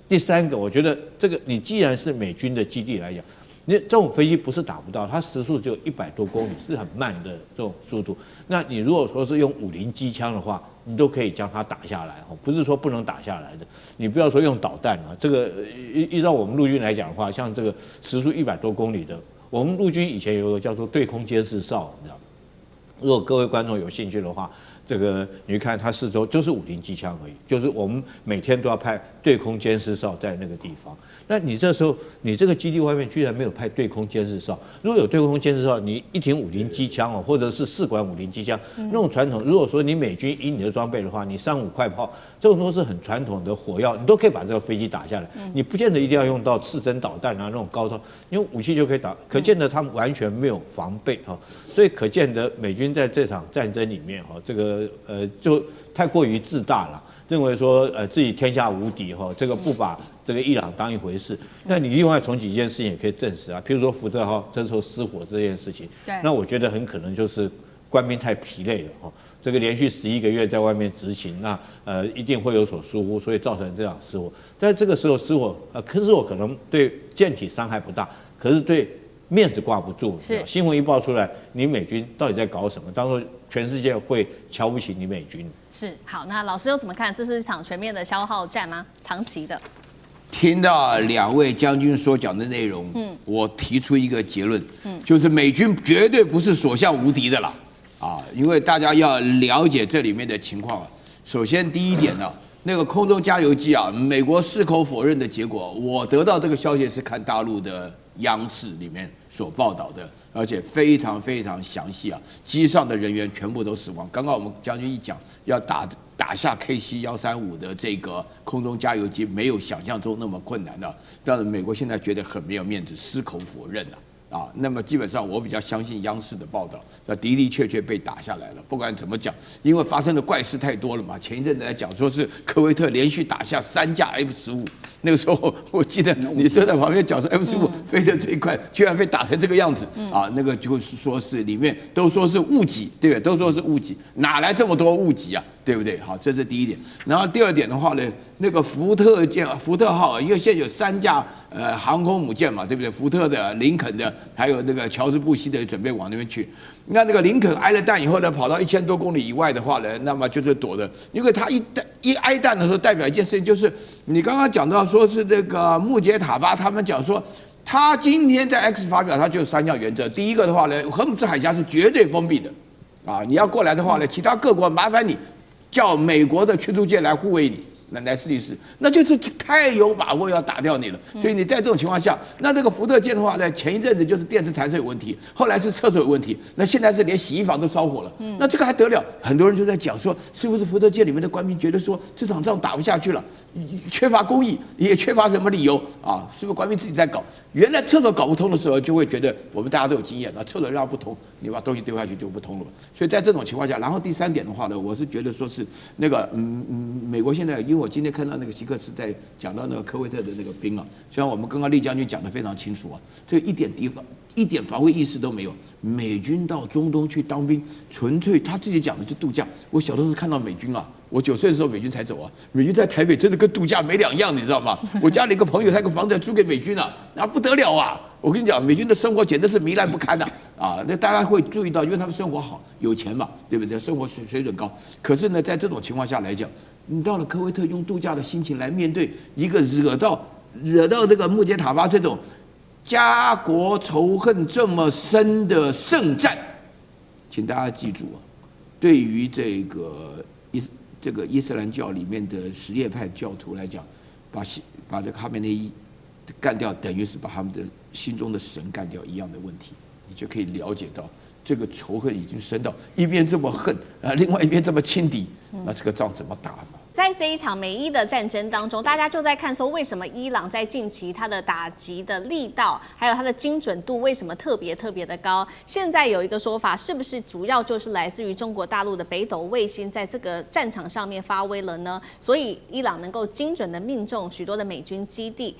第三个，我觉得这个你既然是美军的基地来讲，你这种飞机不是打不到，它时速只有100多公里，是很慢的这种速度。那你如果说是用50机枪的话，你都可以将它打下来，不是说不能打下来的。你不要说用导弹啊，这个依照我们陆军来讲的话，像这个时速100多公里的，我们陆军以前有一个叫做对空监视哨，你知道吗？如果各位观众有兴趣的话，这个你看它四周就是50机枪而已，就是我们每天都要派对空监视哨在那个地方。那你这时候你这个基地外面居然没有派对空监视哨，如果有对空监视哨，你一挺50机枪哦，或者是4管50机枪，那种传统，如果说你美军以你的装备的话，你3-5快炮，这种都是很传统的火药，你都可以把这个飞机打下来，你不见得一定要用到刺针导弹啊那种高超，用武器就可以打，可见得他们完全没有防备哈，所以可见得美军在这场战争里面哈，这个就太过于自大了，认为说自己天下无敌哈，这个不把这个伊朗当一回事。那你另外从几件事情也可以证实啊，譬如说福特号这时候失火这件事情，那我觉得很可能就是官兵太疲累了哈，这个连续11个月在外面执勤，那一定会有所疏忽，所以造成这样失火。在这个时候失火，失火可能对舰体伤害不大，可是对面子挂不住，新闻一爆出来，你美军到底在搞什么？到时候全世界会瞧不起你美军。是好，那老师又怎么看？这是一场全面的消耗战吗？长期的？听到2位将军所讲的内容，我提出一个结论，就是美军绝对不是所向无敌的啦，因为大家要了解这里面的情况啊。首先第一点呢，那个空中加油机啊，美国矢口否认的结果，我得到这个消息是看大陆的央视里面所报道的，而且非常非常详细啊，机上的人员全部都死亡。刚刚我们将军一讲，要打下 KC-135的这个空中加油机，没有想象中那么困难的，让美国现在觉得很没有面子，矢口否认了。那么基本上我比较相信央视的报道，的的确确被打下来了。不管怎么讲，因为发生的怪事太多了嘛。前一阵子来讲说是科威特连续打下3架 F-15，那个时候我记得你坐在旁边讲说 F-15飞得最快，居然被打成这个样子那个就是说是里面都说是误击，对不对？都说是误击，哪来这么多误击啊？对不对？好，这是第一点。然后第二点的话呢，那个福特号，因为现在有3架航空母舰嘛，对不对？福特的、林肯的，还有那个乔治布希的，准备往那边去。那个林肯挨了弹以后呢，跑到1000多公里以外的话呢，那么就是躲的，因为他一挨弹的时候，代表一件事情，就是你刚刚讲到说是这个穆杰塔巴他们讲说。他今天在 X 发表，他就3项原则。第一个的话呢，荷姆斯海峡是绝对封闭的，你要过来的话呢，其他各国麻烦你叫美国的驱逐舰来护卫你，来试一试，那就是太有把握要打掉你了。所以你在这种情况下，那这个福特舰的话呢，前一阵子就是电磁弹射有问题，后来是厕所有问题，那现在是连洗衣房都烧火了。那这个还得了？很多人就在讲说，是不是福特舰里面的官兵觉得说这场仗打不下去了，缺乏公义，也缺乏什么理由是不是官兵自己在搞？原来厕所搞不通的时候，就会觉得我们大家都有经验，厕所让不通，你把东西丢下去就不通了。所以在这种情况下，然后第3点的话呢，我是觉得说是那个美国现在，因为我今天看到那个希克斯在讲到那个科威特的那个兵虽然我们刚刚厉将军讲得非常清楚这一点防卫意识都没有。美军到中东去当兵，纯粹他自己讲的就度假。我小的时候看到美军我9岁的时候美军才走美军在台北真的跟度假没两样，你知道吗？我家里一个朋友，他个房子租给美军那不得了我跟你讲，美军的生活简直是糜烂不堪那大家会注意到，因为他们生活好，有钱嘛，对不对？生活水准高。可是呢，在这种情况下来讲，你到了科威特，用度假的心情来面对一个惹到这个穆杰塔巴这种家国仇恨这么深的圣战，请大家记住对于这个伊斯兰教里面的什叶派教徒来讲，把这个哈梅内伊干掉，等于是把他们的心中的神干掉一样的问题，你就可以了解到这个仇恨已经深到一边这么恨另外一边这么轻敌，那这个仗怎么打呢？在这一场美伊的战争当中，大家就在看说，为什么伊朗在近期它的打击的力道，还有它的精准度，为什么特别的高？现在有一个说法，是不是主要就是来自于中国大陆的北斗卫星在这个战场上面发威了呢？所以伊朗能够精准的命中许多的美军基地。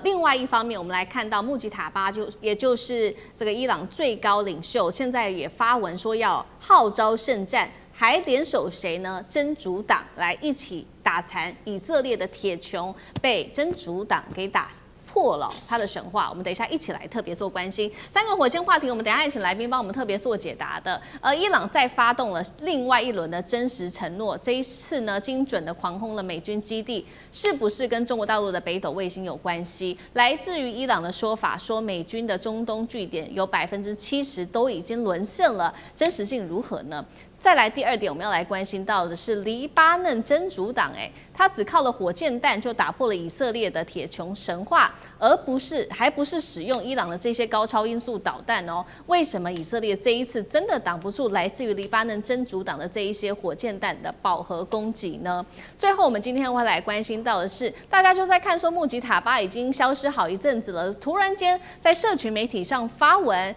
另外一方面，我们来看到穆吉塔巴也就是这个伊朗最高领袖，现在也发文说要号召圣战。还联手谁呢？真主党来一起打残以色列的铁穹，被真主党给打破了他的神话。我们等一下一起来特别做关心3个火箭话题，我们等一下请来宾帮我们特别做解答的。伊朗再发动了另外一轮的真实承诺，这一次呢精准的狂轰了美军基地，是不是跟中国大陆的北斗卫星有关系？来自于伊朗的说法说，美军的中东据点有70%都已经沦陷了，真实性如何呢？再来第2点，我们要来关心到的是黎巴嫩真主党，他只靠了火箭弹就打破了以色列的铁穹神话，还不是使用伊朗的这些高超音速导弹哦。为什么以色列这一次真的挡不住来自于黎巴嫩真主党的这一些火箭弹的饱和攻击呢？最后，我们今天会来关心到的是，大家就在看说穆吉塔巴已经消失好一阵子了，突然间在社群媒体上发文，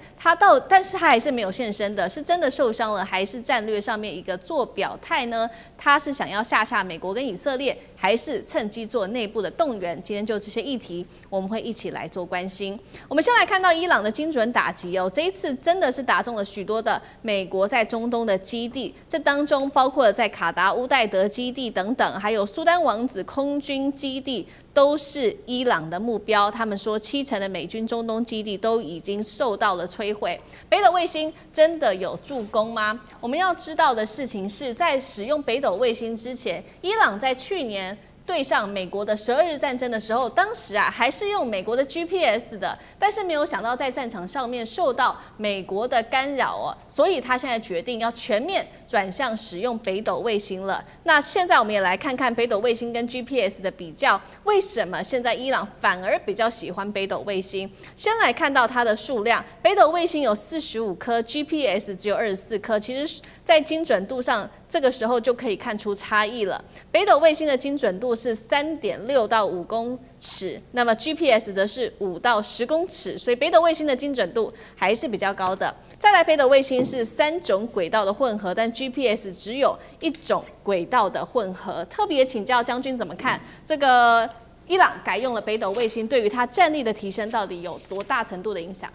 但是他还是没有现身的，是真的受伤了，还是战略上面一个做表态呢？他是想要吓美国跟以色列，还是趁机做内部的动员？今天就这些议题，我们会一起来做关心。我们先来看到伊朗的精准打击哦，这一次真的是打中了许多的美国在中东的基地，这当中包括了在卡达乌代德基地等等，还有苏丹王子空军基地，都是伊朗的目标。他们说70%的美军中东基地都已经受到了摧毁。北斗卫星真的有助攻吗？我们要知道的事情是在使用北斗卫星之前，伊朗在去年对上美国的12日战争的时候，当时还是用美国的 GPS 的，但是没有想到在战场上面受到美国的干扰哦，所以他现在决定要全面转向使用北斗卫星了。那现在我们也来看看北斗卫星跟 GPS 的比较，为什么现在伊朗反而比较喜欢北斗卫星？先来看到它的数量，北斗卫星有45颗 ，GPS 只有24颗，其实在精准度上，这个时候就可以看出差异了。北斗卫星的精准度是3.6到5公尺，那么 GPS 则是5到10公尺，所以北斗卫星的精准度还是比较高的。再来，北斗卫星是3种轨道的混合，但 GPS 只有1种轨道的混合。特别请教将军怎么看这个伊朗改用了北斗卫星，对于它战力的提升到底有多大程度的影响？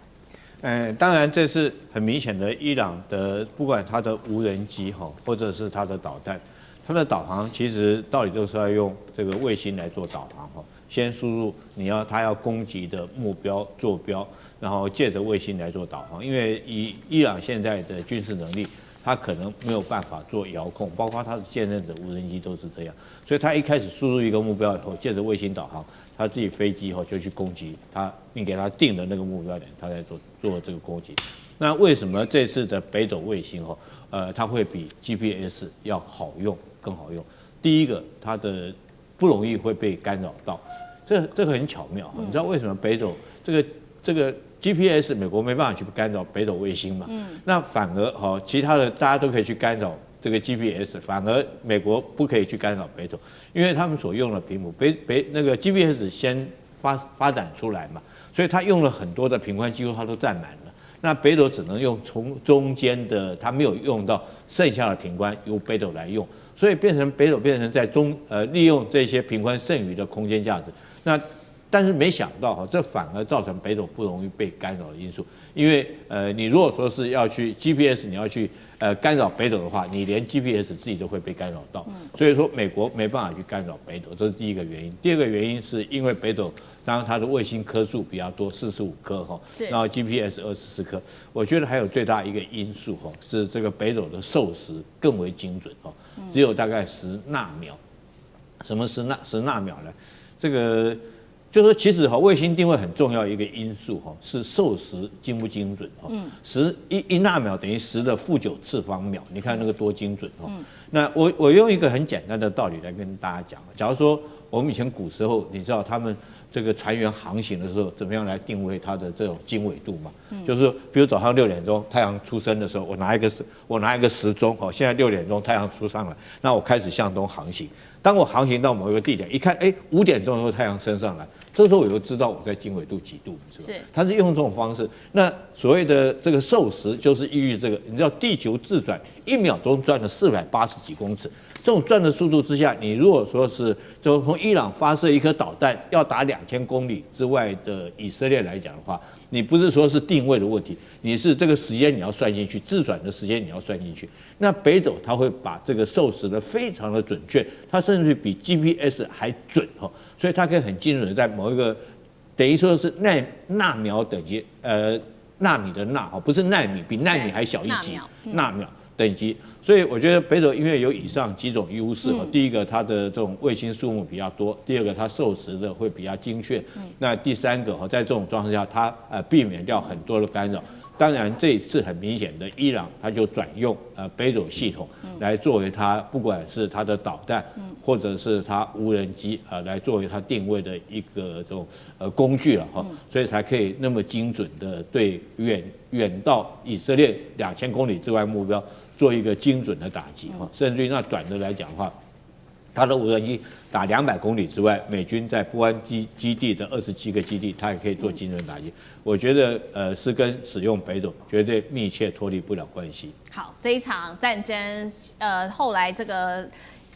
当然这是很明显的，伊朗的不管它的无人机或者是它的导弹，它的导航其实道理都是要用这个卫星来做导航先输入它要攻击的目标坐标，然后借着卫星来做导航。因为以伊朗现在的军事能力，它可能没有办法做遥控，包括它的现任的无人机都是这样。所以它一开始输入一个目标以后，借着卫星导航，它自己飞机就去攻击它，并给它定的那个目标点，它在做这个攻击。那为什么这次的北斗卫星它会比 GPS 要好用，更好用？第一个，它的不容易会被干扰到，这个很巧妙。你知道为什么北斗这个 GPS 美国没办法去干扰北斗卫星嘛？那反而其他的大家都可以去干扰这个 GPS， 反而美国不可以去干扰北斗，因为他们所用的频谱那个 GPS 先发展出来嘛，所以它用了很多的频宽，几乎它都占满了。那北斗只能用从中间的，它没有用到剩下的频宽，由北斗来用，所以北斗变成在利用这些频宽剩余的空间价值。但是没想到这反而造成北斗不容易被干扰的因素，因为你如果说是要去 GPS， 你要去干扰北斗的话，你连 GPS 自己都会被干扰到，所以说美国没办法去干扰北斗，这是第一个原因。第二个原因是因为北斗当然它的卫星颗数比较多，45颗然后 GPS 24颗，我觉得还有最大一个因素是这个北斗的授时更为精准只有大概10纳秒。什么10纳秒呢？这个就是说，其实卫星定位很重要一个因素是授时精不精准1纳秒等于10的负9次方秒，你看那个多精准那我用一个很简单的道理来跟大家讲，假如说我们以前古时候，你知道他们这个船员航行的时候，怎么样来定位它的这种经纬度嘛？就是说，比如早上6点钟太阳出生的时候，我拿一个时钟现在6点钟太阳出上来，那我开始向东航行。当我航行到某一个地点，一看，5点钟的时候太阳升上来，这时候我就知道我在经纬度几度，是吧？它是用这种方式。那所谓的这个授时，就是依据这个，你知道地球自转1秒钟转了480几公尺，这种转的速度之下，你如果说是就从伊朗发射一颗导弹要打2 2000公里之外的以色列来讲的话，你不是说是定位的问题，你是这个时间你要算进去，自转的时间你要算进去。那北斗它会把这个授时的非常的准确，它甚至比 GPS 还准哈，所以它可以很精准的在某一个等于说是纳秒等级，纳米的纳哈，不是奈米，比奈米还小一级，纳秒等级。所以我觉得北斗因为有以上几种优势，第一个它的这种卫星数目比较多，第二个它授时的会比较精确，那第三个在这种状况下，它避免掉很多的干扰。当然这一次很明显的，伊朗它就转用北斗系统来作为它不管是它的导弹，或者是它无人机来作为它定位的一个这种工具了哈，所以才可以那么精准的对远到以色列2000公里之外目标做一个精准的打击哈，甚至于那短的来讲的话，它的无人机打200公里之外，美军在波湾基地的27个基地，它也可以做精准打击。我觉得是跟使用北斗绝对密切脱离不了关系。好，这一场战争，后来这个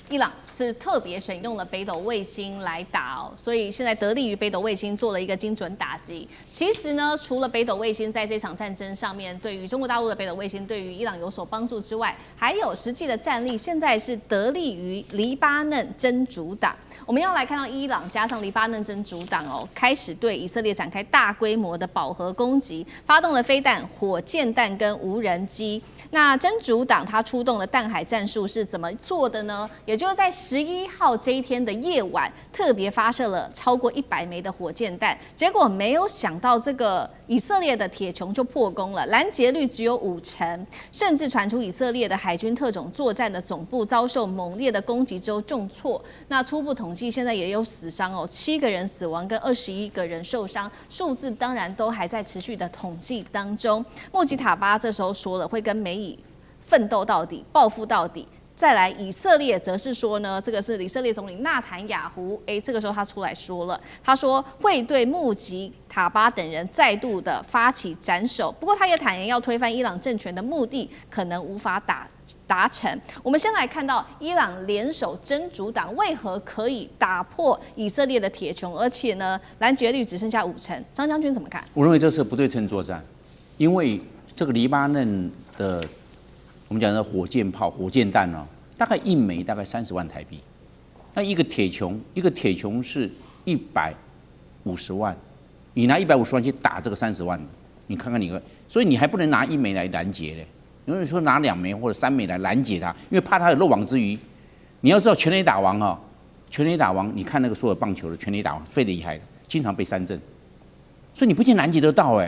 伊朗是特别选用了北斗卫星来打哦，所以现在得力于北斗卫星做了一个精准打击。其实呢，除了北斗卫星在这场战争上面对于中国大陆的北斗卫星对于伊朗有所帮助之外，还有实际的战力，现在是得力于黎巴嫩真主党。我们要来看到伊朗加上黎巴嫩真主党哦，开始对以色列展开大规模的饱和攻击，发动了飞弹、火箭弹跟无人机。那真主党他出动的弹海战术是怎么做的呢？也就是在11号这一天的夜晚，特别发射了超过100枚的火箭弹，结果没有想到这个以色列的铁穹就破功了，拦截率只有50%，甚至传出以色列的海军特种作战的总部遭受猛烈的攻击之后重挫。那初步统计现在也有死伤哦，7个人死亡跟21个人受伤，数字当然都还在持续的统计当中。穆吉塔巴这时候说了，会跟美以奋斗到底，报复到底。再来，以色列则是说呢，这个是以色列总理纳坦雅胡，这个时候他出来说了，他说会对穆吉塔巴等人再度的发起斩首。不过他也坦言，要推翻伊朗政权的目的可能无法达成。我们先来看到伊朗联手真主党为何可以打破以色列的铁穹，而且呢拦截率只剩下50%。张将军怎么看？我认为这是不对称作战，因为这个黎巴嫩的我们讲的火箭炮、火箭弹呢，大概1枚大概30万台币。那一个铁穹是150万，你拿150万去打这个30万的，你看看所以你还不能拿1枚来拦截嘞。有人说拿2枚或者3枚来拦截它，因为怕它有漏网之鱼。你要知道全垒打王啊，全垒打王，你看那个所有棒球的全垒打王最厉害的，经常被三振，所以你不一定拦截得到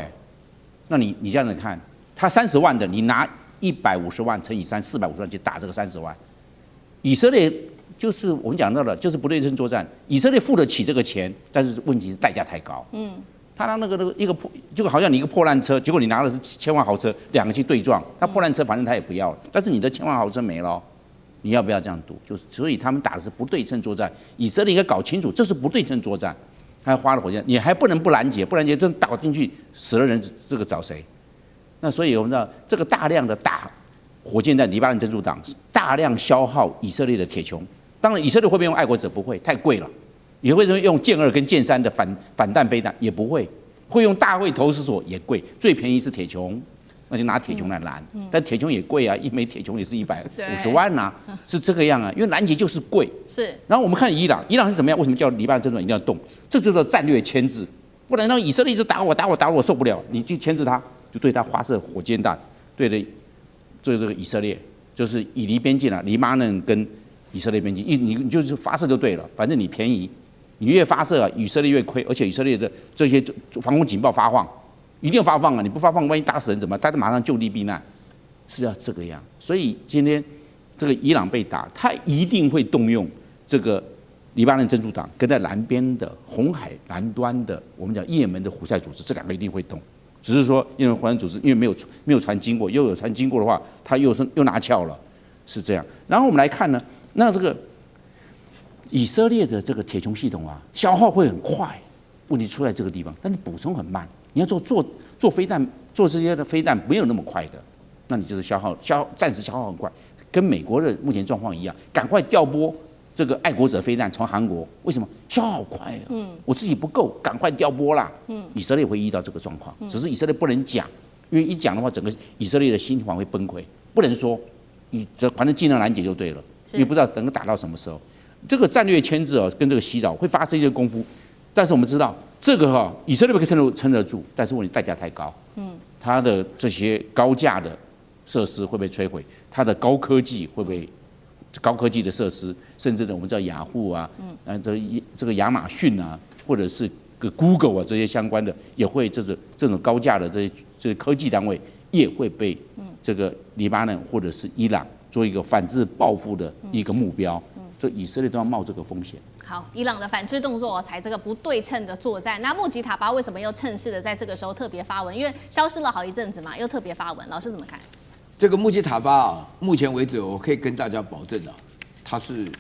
那你这样子看，他30万的，你拿150万乘以3，450万去打这个30万。以色列就是我们讲到的，就是不对称作战。以色列付得起这个钱，但是问题是代价太高。他拿那个一个破，就好像你一个破烂车，结果你拿的是1000万豪车，2个去对撞，他破烂车反正他也不要了，但是你的1000万豪车没了，你要不要这样赌？就是所以他们打的是不对称作战。以色列应该搞清楚，这是不对称作战。他花了火箭，你还不能不拦截，不拦截真打进去死了人，这个找谁？那所以我们知道，这个大量的打火箭弹，黎巴嫩真主党大量消耗以色列的铁穹。当然，以色列会不会用爱国者？不会，太贵了。也会用剑2跟剑3的反弹飞弹，也不会。会用大卫投石所也贵，最便宜是铁穹，那就拿铁穹来拦。但铁穹也贵啊，1枚铁穹也是150万啊，是这个样啊。因为拦截就是贵。是。然后我们看伊朗是怎么样？为什么叫黎巴嫩真主党一定要动？这就叫战略牵制，不然让以色列一直打我受不了，你就牵制他，就对他发射火箭弹，对这个以色列，就是以黎边境啊，黎巴嫩跟以色列边境，你就是发射就对了，反正你便宜。你越发射以色列越亏，而且以色列的这些防空警报发放，一定要发放啊！你不发放，万一打死人怎么办？大家马上就地避难，是要这个样。所以今天这个伊朗被打，他一定会动用这个黎巴嫩真主党跟在南边的红海南端的我们讲也门的胡塞组织，这2个一定会动。只是说也门胡塞组织因为没有船经过，又有船经过的话，他又拿翘了，是这样。然后我们来看呢，那这个。以色列的这个铁穹系统啊，消耗会很快，问题出在这个地方，但是补充很慢。你要做飞弹，做这些的飞弹没有那么快的，那你就是暂时消耗很快，跟美国的目前状况一样，赶快调拨这个爱国者飞弹从韩国，为什么消耗好快啊？我自己不够，赶快调拨啦。以色列会遇到这个状况，只是以色列不能讲，因为一讲的话，整个以色列的心防会崩溃，不能说，反正尽量拦截就对了，因为不知道能够打到什么时候。这个战略牵制跟这个洗脑会发生一些功夫，但是我们知道这个以色列可以撑得住，但是问题代价太高。它的这些高价的设施会被摧毁，它的高科技会被高科技的设施，甚至呢，我们知道雅虎啊，这个亚马逊啊，或者是个 Google 啊这些相关的，也会这种高价的这些科技单位也会被这个黎巴嫩或者是伊朗做一个反制报复的一个目标，所以以色列都要冒这个风险。好，伊朗的反制动作才这个不对称的作战。那穆吉塔巴为什么又趁势的在这个时候特别发文？因为消失了好一阵子嘛，又特别发文。老师怎么看？这个穆吉塔巴啊，目前为止我可以跟大家保证啊，它是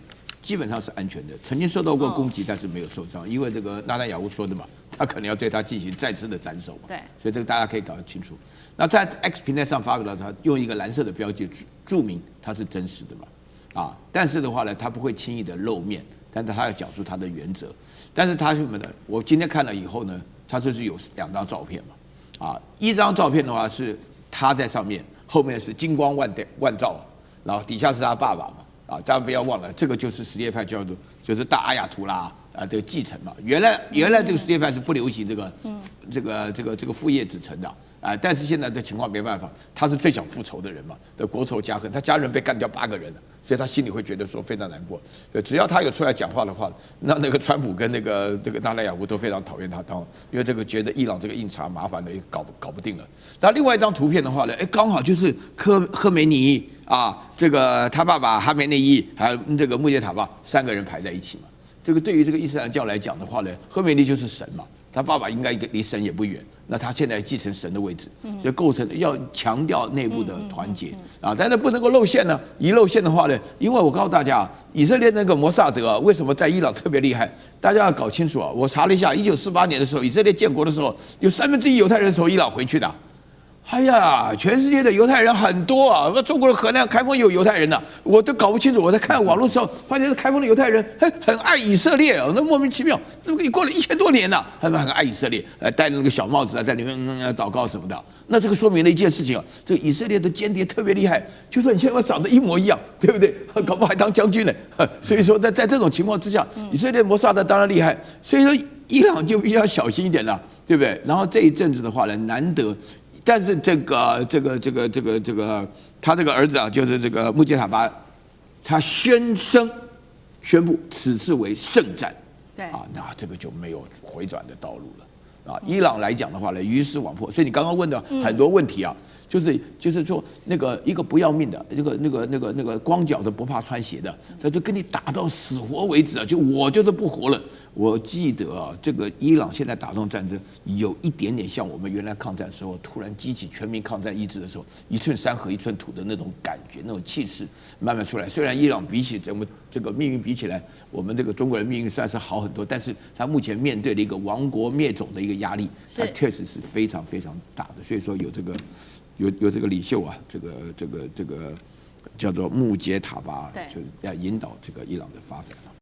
基本上是安全的，曾经受到过攻击，但是没有受伤，因为这个纳坦雅胡说的嘛，他可能要对他进行再次的斩首嘛。对，所以这个大家可以搞得清楚。那在 X 平台上发表了，他用一个蓝色的标记注明它是真实的嘛，但是的话呢，他不会轻易的露面，但是他要讲述他的原则。但是他什么呢？我今天看了以后呢，他就是有2张照片嘛，一张照片的话是他在上面。后面是金光万照，然后底下是他爸爸嘛，大家不要忘了，这个就是什叶派就是大阿亚图拉的继承嘛。原来这个什叶派是不流行这个父业子承的但是现在的情况没办法，他是最想复仇的人嘛，的国仇家恨，他家人被干掉8个人了，所以他心里会觉得说非常难过。只要他有出来讲话的话，那个川普跟这个纳坦雅胡都非常讨厌他，因为这个觉得伊朗这个印查麻烦的搞不定了。那另外一张图片的话呢，刚好就是赫梅尼这个他爸爸哈梅内伊还有这个穆杰塔巴3个人排在一起嘛。这个对于这个伊斯兰教来讲的话呢，赫梅尼就是神嘛，他爸爸应该离神也不远。那他现在继承神的位置，所以构成要强调内部的团结但是不能够露馅呢。一露馅的话呢，因为我告诉大家，以色列那个摩萨德为什么在伊朗特别厉害？大家要搞清楚我查了一下，1948年的时候，以色列建国的时候，有1/3犹太人从伊朗回去的。哎呀，全世界的犹太人很多中国的河南开封有犹太人我都搞不清楚。我在看网络的时候，发现开封的犹太人很爱以色列那莫名其妙，这个过了1000多年了，他们很爱以色列，戴着那个小帽子在里面祷告什么的。那这个说明了一件事情这个以色列的间谍特别厉害，就说你现在长得一模一样，对不对？搞不好还当将军呢。所以说在这种情况之下，以色列摩萨德当然厉害，所以说伊朗就必须要小心一点了，对不对？然后这一阵子的话呢，难得。但是他这个儿子就是这个穆杰塔巴，他宣布此次为圣战，对那这个就没有回转的道路了伊朗来讲的话呢，鱼死网破。所以你刚刚问的很多问题就是说那个一个不要命的，那个光脚的不怕穿鞋的，他就跟你打到死活为止就我就是不活了。我记得这个伊朗现在打这种战争，有一点点像我们原来抗战的时候，突然激起全民抗战意志的时候，一寸山河一寸土的那种感觉，那种气势慢慢出来。虽然伊朗比起咱们这个命运比起来，我们这个中国人命运算是好很多，但是他目前面对的一个亡国灭种的一个压力，它确实是非常非常大的。所以说有这个领袖这个叫做穆杰塔巴，就是要引导这个伊朗的发展。